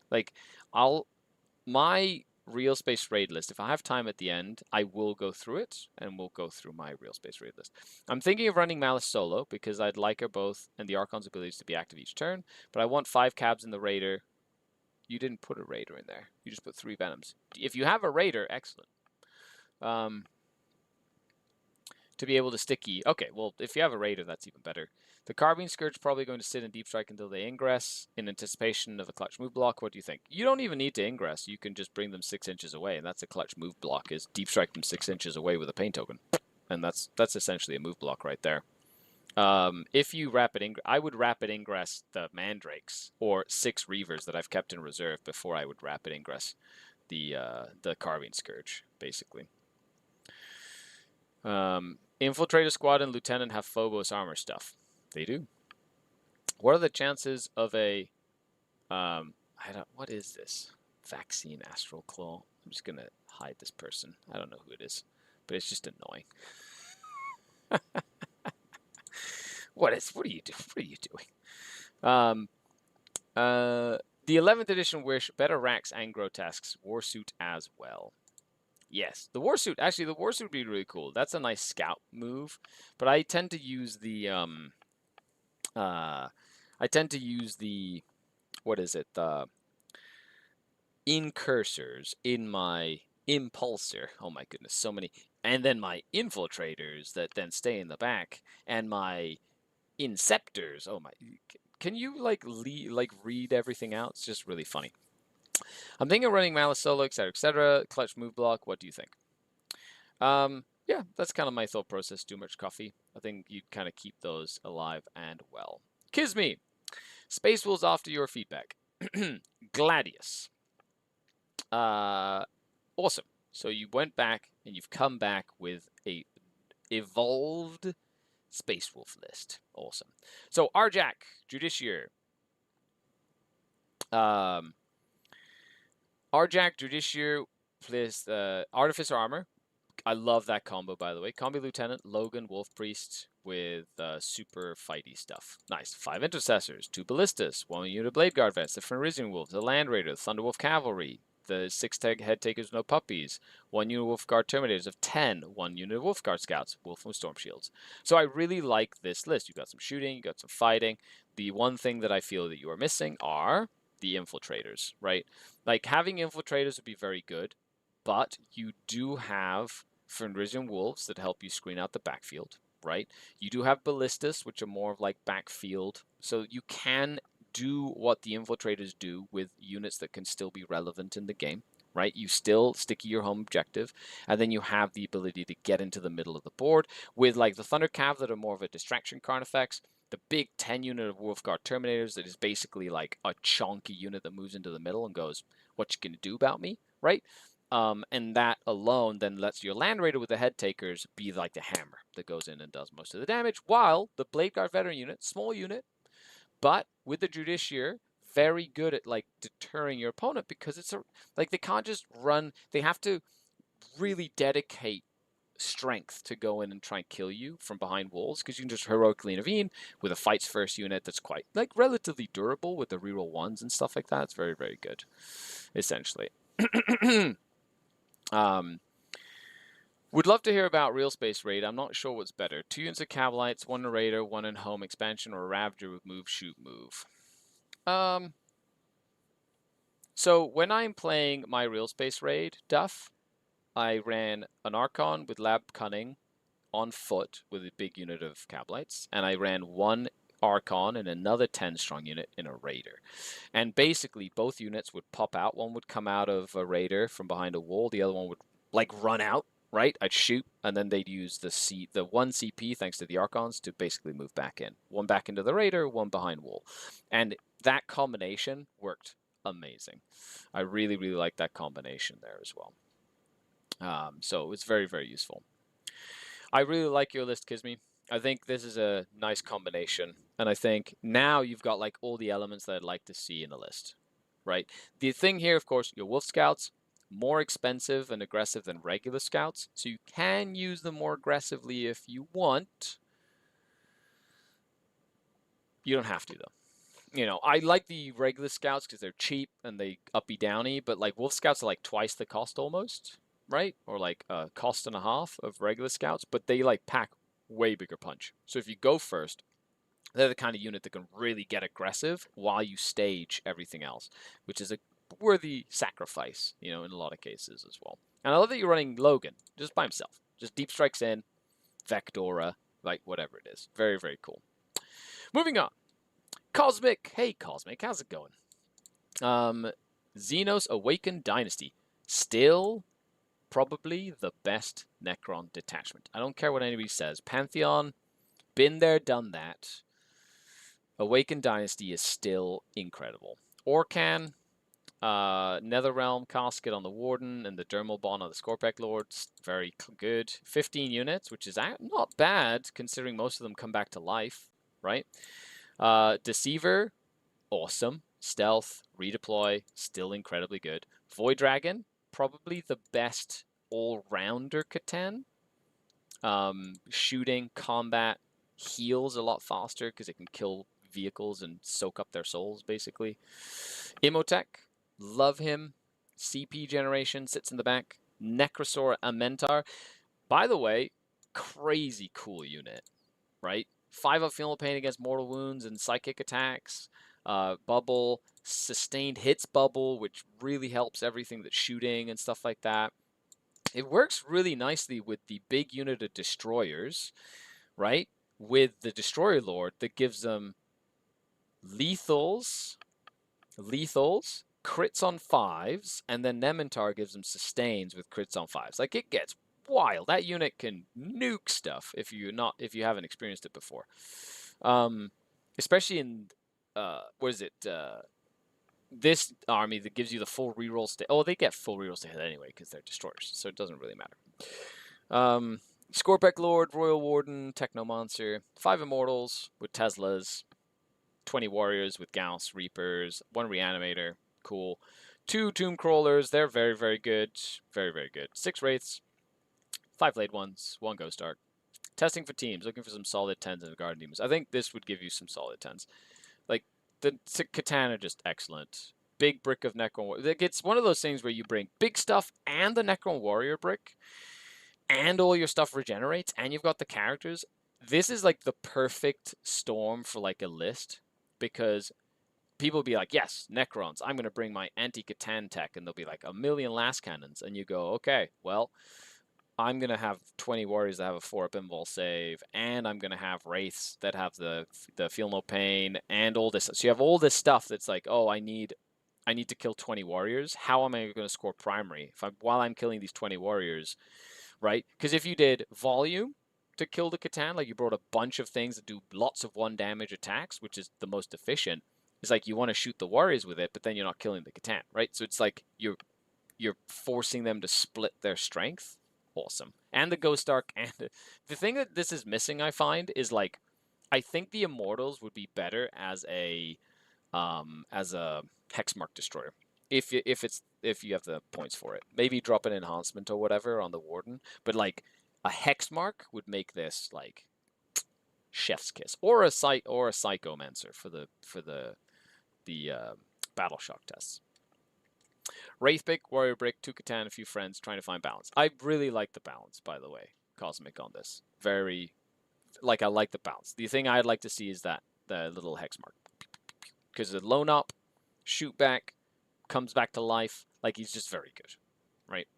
Like, my Real Space Raid list, if I have time at the end, I will go through it, and we'll go through my Real Space Raid list. I'm thinking of running Malice solo, because I'd like her both and the Archon's abilities to be active each turn, but I want 5 cabs in the Raider. You didn't put a Raider in there. You just put 3 Venoms. If you have a Raider, excellent. to be able to sticky. Okay, well, if you have a Raider, that's even better. The Carbine Scourge probably going to sit in Deep Strike until they ingress in anticipation of a clutch move block. What do you think? You don't even need to ingress. You can just bring them 6 inches away, and that's a clutch move block, is Deep Strike them 6 inches away with a pain token. And that's essentially a move block right there. If you rapid ingress, I would rapid ingress the Mandrakes or 6 Reavers that I've kept in reserve before I would rapid ingress the Carbine Scourge, basically. Infiltrator Squad and Lieutenant have Phobos armor stuff. They do. What are the chances of a what is this? Vaccine Astral Claw. I'm just gonna hide this person. I don't know who it is, but it's just annoying. What are you doing? What are you doing? The 11th edition Wish, better racks and grotesques, warsuit as well. Yes, the warsuit. Actually, the warsuit would be really cool. That's a nice scout move, but I tend to use the what is it? The incursors in my impulsor. Oh my goodness, so many. And then my infiltrators that then stay in the back, and my inceptors. Oh my! Can you read everything out? It's just really funny. I'm thinking of running Malice Solo, etc., etc. Clutch move block. What do you think? Yeah, that's kind of my thought process. Too much coffee. I think you'd kind of keep those alive and well. Kisme, Space Wolves after your feedback. Gladius. Awesome. So you went back and you've come back with a evolved Space Wolf list. Awesome. So Arjak, Judiciary. Arjak, Judiciary, plus Artificer Armor. I love that combo, by the way. Combi Lieutenant, Logan, Wolf Priest with super fighty stuff. Nice. 5 Intercessors, 2 Ballistas, 1 unit Blade Guard Vest, the Fenrisian Wolves, the Land Raider, the Thunderwolf Cavalry, the 6 Head Takers, no Puppies, 1 unit Wolf Guard Terminators of 10, 1 unit Wolf Guard Scouts, Wolf from Storm Shields. So I really like this list. You got some shooting, you got some fighting. The one thing that I feel that you are missing are the Infiltrators, right? Like, having Infiltrators would be very good, but you do have Fenrisian Wolves that help you screen out the backfield, right? You do have Ballistas, which are more of like backfield. So you can do what the Infiltrators do with units that can still be relevant in the game, right? You still sticky your home objective, and then you have the ability to get into the middle of the board with like the Thunder Cav that are more of a distraction card effects. The big 10 unit of Wolfguard Terminators that is basically like a chonky unit that moves into the middle and goes, what you gonna do about me, right? And that alone then lets your Land Raider with the Head Takers be like the hammer that goes in and does most of the damage, while the Blade Guard Veteran unit, small unit, but with the Judiciary, very good at like deterring your opponent, because it's like they can't just run, they have to really dedicate strength to go in and try and kill you from behind walls, because you can just heroically intervene with a fights first unit that's quite like relatively durable with the reroll 1s and stuff like that. It's very, very good, essentially. Would love to hear about Real Space Raid. I'm not sure what's better. 2 units of Cavalites, 1 in Raider, 1 in Home Expansion, or a Ravager with move, shoot, move. So when I'm playing my Real Space Raid, Duff, I ran an Archon with Lab Cunning on foot with a big unit of Cavalites, and I ran 1 Archon and another 10-strong unit in a Raider. And basically, both units would pop out. One would come out of a Raider from behind a wall. The other one would, like, run out, right? I'd shoot, and then they'd use the 1 CP, thanks to the Archons, to basically move back in. 1 back into the Raider, 1 behind wall. And that combination worked amazing. I really, really like that combination there as well. So it's very, very useful. I really like your list, Kisme. I think this is a nice combination, and I think now you've got like all the elements that I'd like to see in a list, right? The thing here, of course, your Wolf Scouts, more expensive and aggressive than regular Scouts, so you can use them more aggressively if you want. You don't have to, though. You know, I like the regular Scouts because they're cheap and they uppy downy, but like Wolf Scouts are like twice the cost almost, right? Or like a cost and a half of regular Scouts, but they like pack way bigger punch. So if you go first, they're the kind of unit that can really get aggressive while you stage everything else, which is a worthy sacrifice, you know, in a lot of cases as well. And I love that you're running Logan just by himself. Just deep strikes in, Vectora, like whatever it is. Very, very cool. Moving on. Cosmic. Hey, Cosmic, how's it going? Xenos Awakened Dynasty. Still probably the best Necron detachment. I don't care what anybody says. Pantheon, been there, done that. Awakened Dynasty is still incredible. Orcan, Netherrealm Casket on the Warden and the Dermal Bond on the Scorpec Lords, very good. 15 units, which is not bad considering most of them come back to life, right? Deceiver, awesome. Stealth, redeploy, still incredibly good. Void Dragon, probably the best all-rounder Catan. Shooting, combat, heals a lot faster because it can kill vehicles and soak up their souls, basically. Imhotep, love him. CP generation, sits in the back. Necrosaur Amentar. By the way, crazy cool unit, right? 5-up Feel Pain against mortal wounds and psychic attacks. Bubble, sustained hits bubble, which really helps everything that's shooting and stuff like that. It works really nicely with the big unit of destroyers, right? With the Destroyer Lord that gives them lethals, crits on 5s, and then Nementar gives them sustains with crits on 5s. Like, it gets wild. That unit can nuke stuff if you haven't experienced it before. Especially in this army that gives you the full reroll state. Oh, they get full rerolls to hit anyway because they're destroyers, so it doesn't really matter. Scorpec Lord, Royal Warden, Technomancer, 5 Immortals with Teslas, 20 Warriors with Gauss, Reapers, 1 Reanimator, cool. 2 Tomb Crawlers, they're very, very good. Very, very good. 6 Wraiths, 5 Blade Ones, 1 Ghost Arc. Testing for teams, looking for some solid 10s in the Guardian Demons. I think this would give you some solid 10s. Like, the Catan are just excellent. Big brick of Necron. It's one of those things where you bring big stuff and the Necron Warrior brick, and all your stuff regenerates, and you've got the characters. This is like the perfect storm for like a list, because people will be like, yes, Necrons, I'm going to bring my anti-Catan tech, and they'll be like a million last cannons, and you go, okay, well, I'm going to have 20 warriors that have a 4-up invul save, and I'm going to have wraiths that have the feel no pain, and all this. So you have all this stuff that's like, oh, I need to kill 20 warriors. How am I going to score primary while I'm killing these 20 warriors, right? Because if you did volume to kill the Catan, like you brought a bunch of things that do lots of 1 damage attacks, which is the most efficient, it's like you want to shoot the warriors with it, but then you're not killing the Catan, right? So it's like you're forcing them to split their strength. Awesome. And the Ghost Arc, and the thing that this is missing, I find, is like, I think the Immortals would be better as a Hexmark Destroyer, if you have the points for it. Maybe drop an enhancement or whatever on the Warden, but like a Hexmark would make this like chef's kiss, or a Psychomancer for the Battle Shock tests. Wraithpick, Warrior Brick, 2 Catan, a few friends, trying to find balance. I really like the balance, by the way, Cosmic, on this. I like the balance. The thing I'd like to see is the little hex mark. Because the lone up, shoot back, comes back to life. Like, he's just very good, right?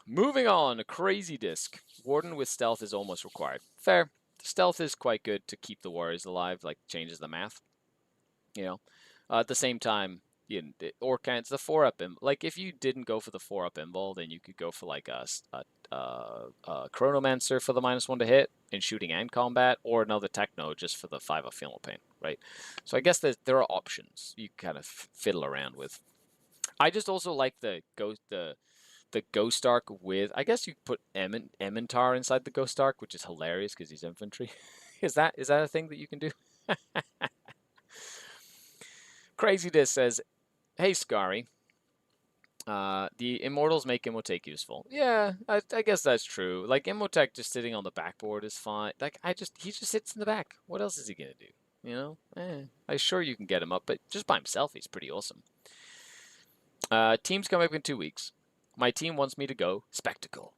Moving on, a Crazy Disc. Warden with stealth is almost required. Fair. Stealth is quite good to keep the warriors alive, like, changes the math. You know? At the same time, it's the 4-up. Like, if you didn't go for the 4-up invul, then you could go for like a Chronomancer for the -1 to hit in shooting and combat, or another Techno just for the 5-up Feel No Pain, right? So I guess there are options you kind of fiddle around with. I just also like the Ghost Arc with, I guess you put Amentar inside the Ghost Arc, which is hilarious because he's infantry. Is that a thing that you can do? Crazy Disc says, hey, Skari, the Immortals make Imhotep useful. Yeah, I guess that's true. Like, Imhotep just sitting on the backboard is fine. Like, he just sits in the back. What else is he going to do? You know? I'm sure you can get him up, but just by himself, he's pretty awesome. Teams come up in 2 weeks. My team wants me to go Spectacle.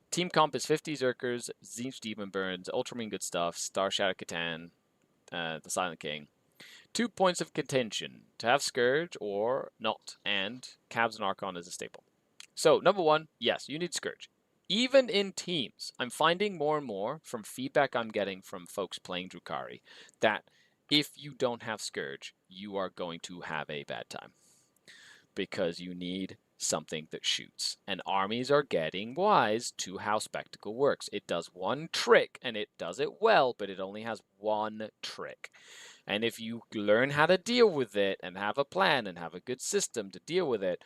Team comp is 50 Zerkers, Zinch Demon Burns, Ultramarine Good Stuff, Star Shadow Catan, the Silent King. 2 points of contention, to have Scourge or not, and Cabs and Archon is a staple. So, number 1, yes, you need Scourge. even in teams, I'm finding more and more from feedback I'm getting from folks playing Drukhari that if you don't have Scourge, you are going to have a bad time because you need something that shoots. And armies are getting wise to how Spectacle works. It does one trick, and it does it well, but it only has one trick. And if you learn how to deal with it and have a plan and have a good system to deal with it,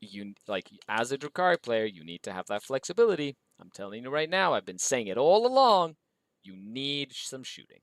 you like as a Drukhari player, you need to have that flexibility. I'm telling you right now, I've been saying it all along. You need some shooting.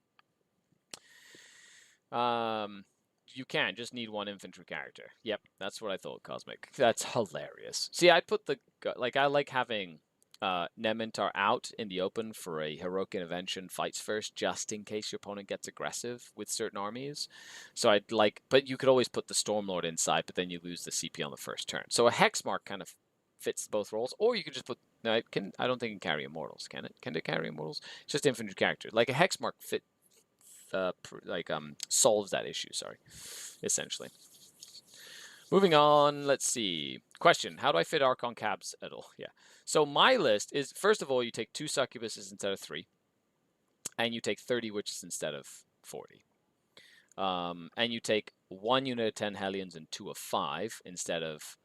You can just need one infantry character. Yep, that's what I thought, Cosmic. That's hilarious. See, I'd put the like I like having Nementar out in the open for a heroic intervention fights first, just in case your opponent gets aggressive with certain armies. So I'd like, but you could always put the Stormlord inside, but then you lose the CP on the first turn. So a Hexmark kind of fits both roles, or you could just put. No, I don't think it can carry Immortals. Can it? Can it carry Immortals? It's just infantry character. Like a Hexmark fit solves that issue, sorry, essentially. Moving on, let's see. Question, how do I fit Archon cabs at all? Yeah. So my list is, first of all, you take 2 succubuses instead of 3, and you take 30 witches instead of 40. And you take 1 unit of 10 Hellions and 2 of 5 instead of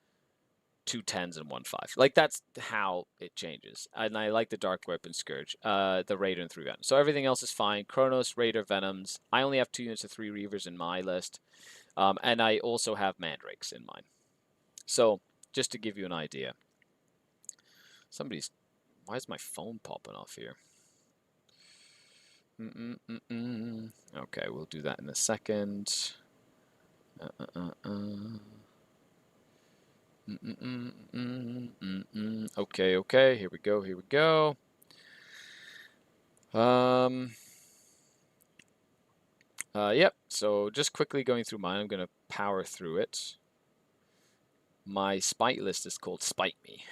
2 10s and 1 5. Like, that's how it changes. And I like the Dark Whip and Scourge, the Raider and 3 Venoms. So everything else is fine. Chronos, Raider, Venoms. I only have 2 units of 3 Reavers in my list. And I also have Mandrakes in mine. So, just to give you an idea. Why is my phone popping off here? Okay, we'll do that in a second. Okay, here we go. Yep, so just quickly going through mine, I'm going to power through it. My spite list is called Spite Me.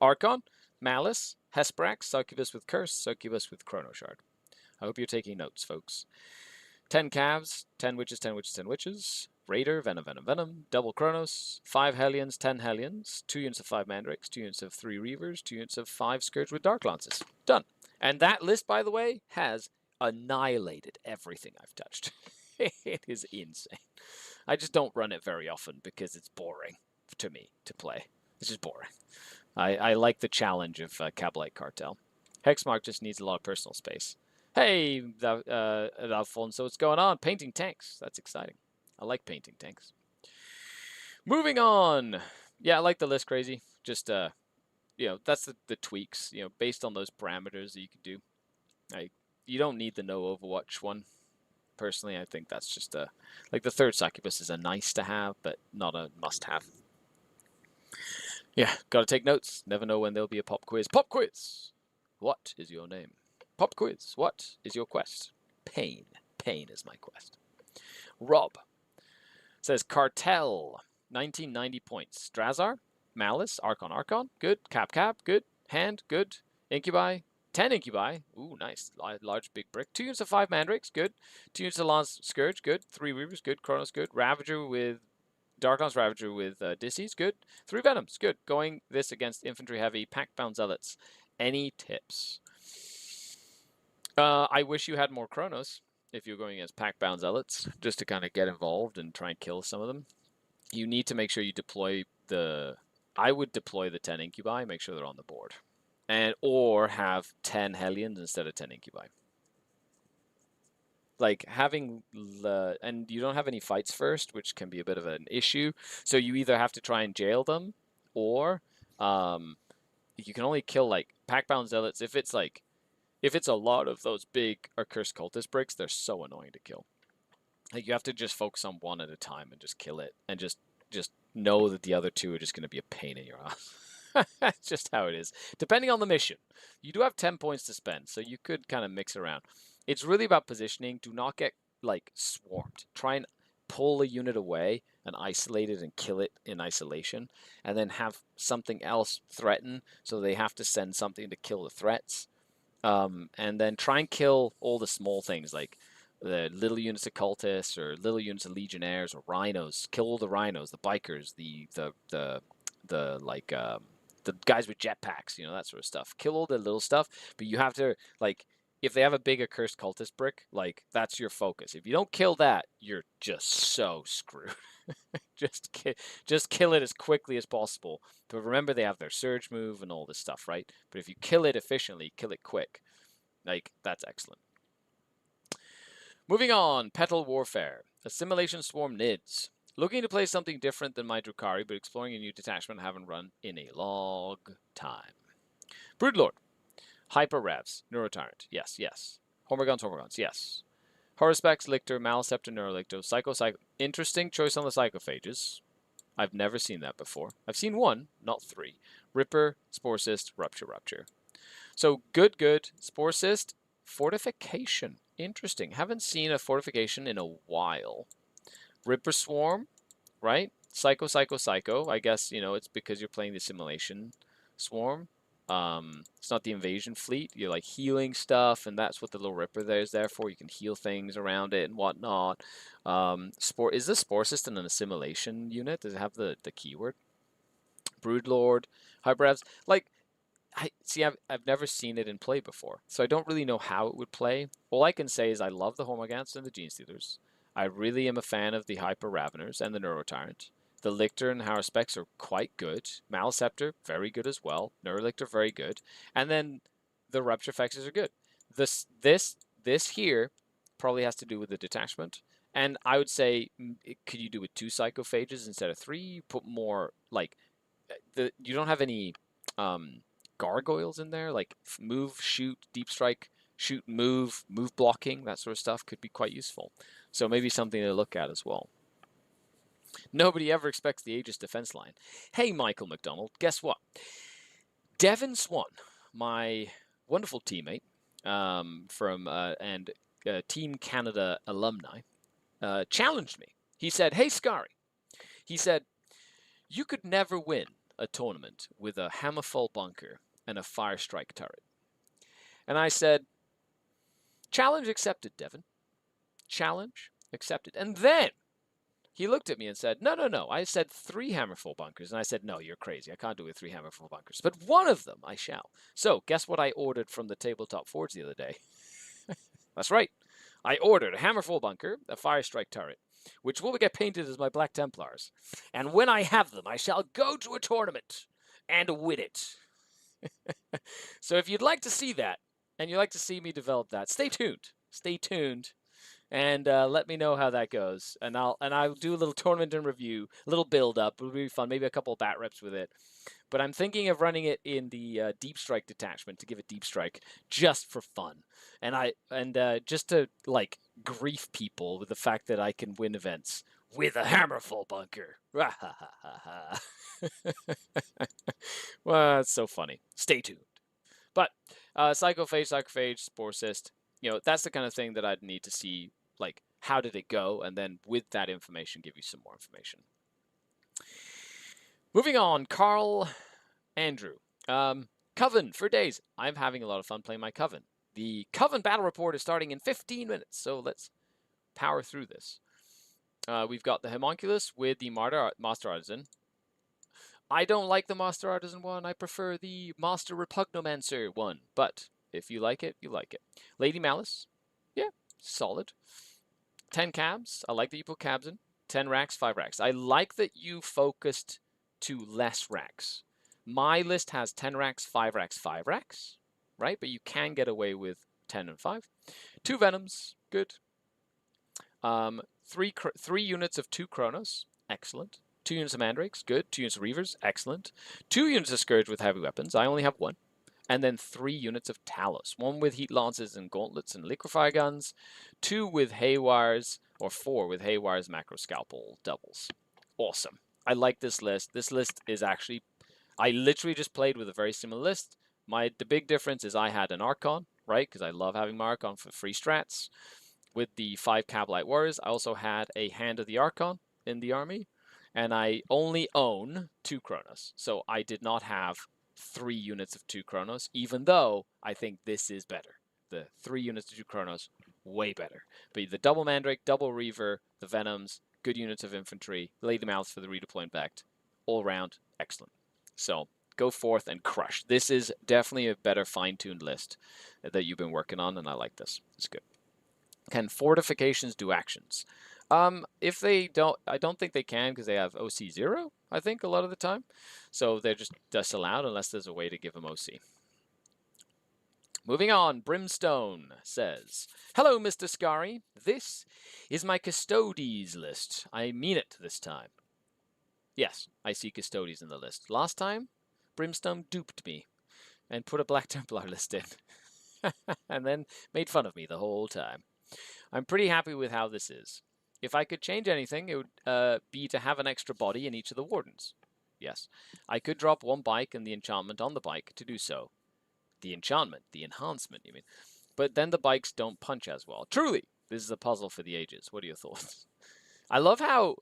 Archon, Malice, Hesprax, Succubus with Curse, Succubus with Chrono Shard. I hope you're taking notes, folks. 10 Calves, 10 Witches, 10 Witches, 10 Witches. Raider, Venom, double Chronos, 5 Hellions, 10 Hellions, 2 units of 5 Mandrakes, 2 units of 3 Reavers, 2 units of 5 Scourge with Dark Lances. Done. And that list, by the way, has annihilated everything I've touched. It is insane. I just don't run it very often because it's boring to me to play. It's just boring. I like the challenge of Cabalite Cartel. Hexmark just needs a lot of personal space. Hey, Alfonso, what's going on? Painting tanks. That's exciting. I like painting tanks. Moving on. Yeah, I like the list, Crazy. Just, you know, that's the tweaks, you know, based on those parameters that you can do. You don't need the no Overwatch one. Personally, I think that's just like the third Succubus is a nice to have, but not a must have. Yeah, gotta take notes. Never know when there'll be a pop quiz. Pop quiz! What is your name? Pop quiz. What is your quest? Pain. Pain is my quest. Rob says Cartel. 1990 points. Drazar. Malice. Archon. Good. Cap. Good. Hand. Good. Incubi. 10 Incubi. Ooh, nice. Large big brick. 2 units of 5 Mandrakes. Good. 2 units of Lance Scourge. Good. 3 Reavers. Good. Chronos. Good. Ravager with Dark Lance Ravager with Disseys. Good. 3 Venoms. Good. Going this against infantry heavy. Pack-bound Zealots. Any tips? I wish you had more Chronos if you're going against pack-bound Zealots, just to kind of get involved and try and kill some of them. You need to make sure you deploy the... I would deploy the 10 Incubi, make sure they're on the board. Or have 10 Hellions instead of 10 Incubi. Like, having... and you don't have any fights first, which can be a bit of an issue. So you either have to try and jail them, or you can only kill, like, pack-bound Zealots if it's, like... If it's a lot of those big Accursed Cultist bricks, they're so annoying to kill. Like, you have to just focus on one at a time and just kill it. And just know that the other 2 are just going to be a pain in your ass. That's just how it is. Depending on the mission. You do have 10 points to spend, so you could kind of mix around. It's really about positioning. Do not get, like, swarmed. Try and pull a unit away and isolate it and kill it in isolation. And then have something else threaten, so they have to send something to kill the threats. And then try and kill all the small things, like the little units of cultists or little units of legionnaires or rhinos. Kill all the rhinos, the bikers, the the guys with jetpacks, you know, that sort of stuff. Kill all the little stuff, but you have to, like, if they have a big accursed cultist brick, like, that's your focus. If you don't kill that, you're just so screwed. just kill it as quickly as possible. But remember, they have their surge move and all this stuff, right? But if you kill it efficiently, kill it quick, like, that's excellent. Moving on, Petal Warfare. Assimilation Swarm Nids. Looking to play something different than my Drukhari, but exploring a new detachment I haven't run in a long time. Broodlord. Hyper Revs. Neurotyrant. Yes, yes. Hormagons, yes. Horospex, Lictor, Maleceptor, Neurolicto, Psycho. Interesting choice on the Psychophages. I've never seen that before. I've seen one, not three. Ripper, Spore Cyst, Rupture. So good. Spore Cyst, Fortification. Interesting. Haven't seen a Fortification in a while. Ripper Swarm, right? Psycho. I guess, you know, it's because you're playing the Assimilation Swarm. It's not the invasion fleet. You're like healing stuff, and that's what the little Ripper there is there for. You can heal things around it and whatnot. Is the Spore System an assimilation unit? Does it have the keyword? Broodlord, Hyperevs. Like, I've never seen it in play before, so I don't really know how it would play. All I can say is I love the Hormagants and the Genestealers. I really am a fan of the Hyper Raveners and the Neurotyrant. The Lictor and Haruspex are quite good. Maleceptor, very good as well. Neurolictor, very good. And then the Rupture Fexes are good. This here probably has to do with the detachment. And I would say, could you do with 2 Psychophages instead of 3? Put more, like, you don't have any gargoyles in there, like move, shoot, deep strike, shoot, move blocking, that sort of stuff could be quite useful. So maybe something to look at as well. Nobody ever expects the Aegis defense line. Hey, Michael McDonald, guess what? Devin Swan, my wonderful teammate from Team Canada alumni, challenged me. He said, hey, Skari. He said, you could never win a tournament with a Hammerfall bunker and a Fire Strike turret. And I said, challenge accepted, Devin. Challenge accepted. And then he looked at me and said, no. I said 3 Hammerfall bunkers. And I said, no, you're crazy. I can't do it with 3 Hammerfall bunkers. But one of them I shall. So guess what I ordered from the Tabletop Forge the other day? That's right. I ordered a Hammerfall bunker, a Fire Strike turret, which will get painted as my Black Templars. And when I have them, I shall go to a tournament and win it. So if you'd like to see that, and you'd like to see me develop that, stay tuned. Stay tuned. And let me know how that goes. And I'll do a little tournament and review, a little build up. It'll be fun. Maybe a couple of bat reps with it. But I'm thinking of running it in the Deep Strike detachment to give it Deep Strike just for fun. And just to like grief people with the fact that I can win events with a Hammerfall bunker. Well, it's so funny. Stay tuned. But Psychophage, Spore Cyst, you know, that's the kind of thing that I'd need to see, like, how did it go? And then with that information, give you some more information. Moving on, Carl Andrew. Coven for days. I'm having a lot of fun playing my Coven. The Coven battle report is starting in 15 minutes, so let's power through this. We've got the Homunculus with the Master Artisan. I don't like the Master Artisan one. I prefer the Master Repugnomancer one. But if you like it, you like it. Lady Malice. Yeah, solid. 10 cabs. I like that you put cabs in. 10 racks, 5 racks. I like that you focused to less racks. My list has 10 racks, 5 racks, 5 racks. Right? But you can get away with 10 and 5. 2 Venoms. Good. 3 units of 2 Chronos. Excellent. 2 units of Mandrakes, good. 2 units of Reavers, excellent. 2 units of Scourge with heavy weapons, I only have 1. And then 3 units of Talos, 1 with Heat Lances and Gauntlets and Liquefy Guns, 2 with Haywires, or 4 with Haywires Macro Scalpel doubles. Awesome. I like this list. This list is actually, I literally just played with a very similar list. The big difference is I had an Archon, right? Because I love having my Archon for free strats. With the 5 Cabalite Warriors, I also had a Hand of the Archon in the army. And I only own 2 Chronos. So I did not have 3 units of 2 Chronos, even though I think this is better. The 3 units of 2 Chronos, way better. But the double Mandrake, double Reaver, the Venoms, good units of infantry, Lady Malice for the redeployment back. All round, excellent. So go forth and crush. This is definitely a better fine-tuned list that you've been working on, and I like this. It's good. Can fortifications do actions? If they don't, I don't think they can because they have OC 0, I think, a lot of the time. So they're just disallowed unless there's a way to give them OC. Moving on, Brimstone says, "Hello, Mr. Skari. This is my Custodes list. I mean it this time." Yes, I see Custodes in the list. Last time, Brimstone duped me and put a Black Templar list in. And then made fun of me the whole time. I'm pretty happy with how this is. If I could change anything, it would be to have an extra body in each of the wardens. Yes, I could drop one bike and the enchantment on the bike to do so. The enchantment, the enhancement, you mean. But then the bikes don't punch as well. Truly, this is a puzzle for the ages. What are your thoughts? I love how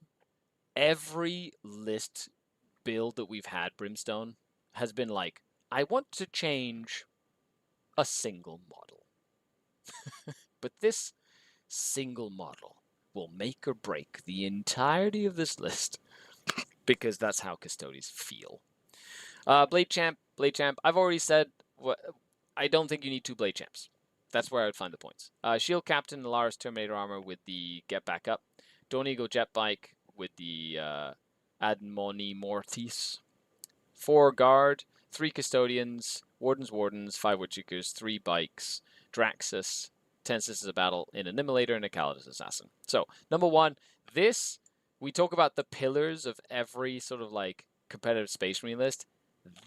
every list build that we've had, Brimstone, has been like, I want to change a single model. But this single model will make or break the entirety of this list because that's how Custodes feel. Blade Champ. I've already said I don't think you need 2 Blade Champs. That's where I would find the points. Shield Captain, Alaris Terminator Armor with the Get Back Up. Donigo Jet Bike with the Admoni Mortis. 4 Guard, 3 Custodians, Wardens, 5 Woodseekers, 3 Bikes, Draxus, 10 Sisters of Battle, an Animalator, and a Calidus Assassin. So, number 1, this, we talk about the pillars of every sort of like competitive Space Marine list.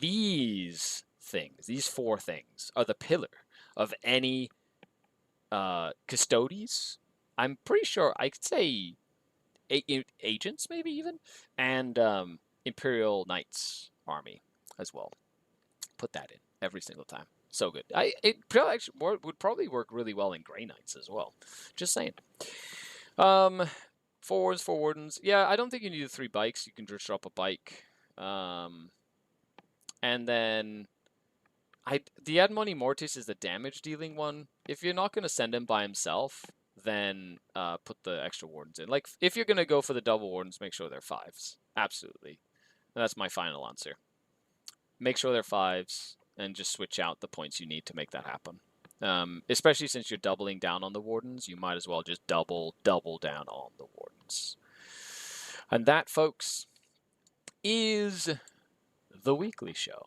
These things, these 4 things, are the pillar of any Custodes. I'm pretty sure I could say agents, maybe even, and Imperial Knights army as well. Put that in every single time. So good. It actually would probably work really well in Grey Knights as well. Just saying. 4 Wardens. Yeah, I don't think you need the 3 bikes. You can just drop a bike. And then the Admoni Mortis is the damage dealing one. If you're not going to send him by himself, then put the extra Wardens in. Like, if you're going to go for the double Wardens, make sure they're 5s. Absolutely. And that's my final answer. Make sure they're 5s, and just switch out the points you need to make that happen. Especially since you're doubling down on the Wardens, you might as well just double down on the Wardens. And that, folks, is the weekly show.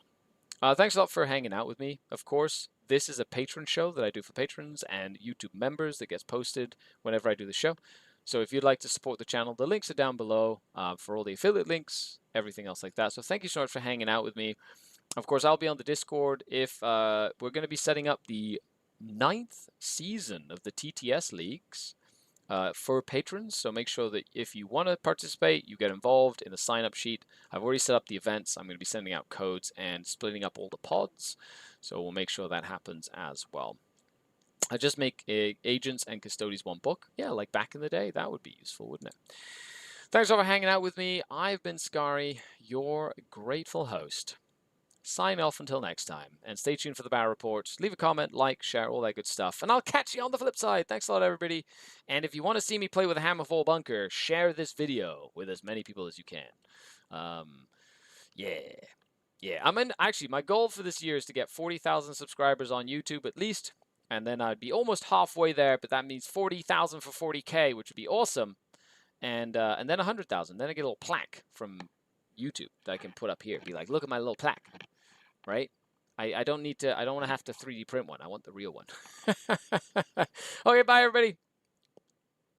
Thanks a lot for hanging out with me. Of course, this is a Patron show that I do for patrons and YouTube members that gets posted whenever I do the show. So if you'd like to support the channel, the links are down below for all the affiliate links, everything else like that. So thank you so much for hanging out with me. Of course, I'll be on the Discord if we're going to be setting up the 9th season of the TTS leagues for patrons. So make sure that if you want to participate, you get involved in the sign-up sheet. I've already set up the events. I'm going to be sending out codes and splitting up all the pods. So we'll make sure that happens as well. I just make Agents and Custodes 1 book. Yeah, like back in the day, that would be useful, wouldn't it? Thanks for hanging out with me. I've been Skari, your grateful host. Sign off until next time, and stay tuned for the Battle Report. Leave a comment, like, share, all that good stuff, and I'll catch you on the flip side. Thanks a lot, everybody. And if you want to see me play with a Hammerfall Bunker, share this video with as many people as you can. Yeah. Actually, my goal for this year is to get 40,000 subscribers on YouTube at least, and then I'd be almost halfway there. But that means 40,000 for 40K, which would be awesome. And then 100,000. Then I get a little plaque from YouTube that I can put up here. Be like, look at my little plaque. Right? I don't want to have to 3D print one. I want the real one. Okay, bye everybody.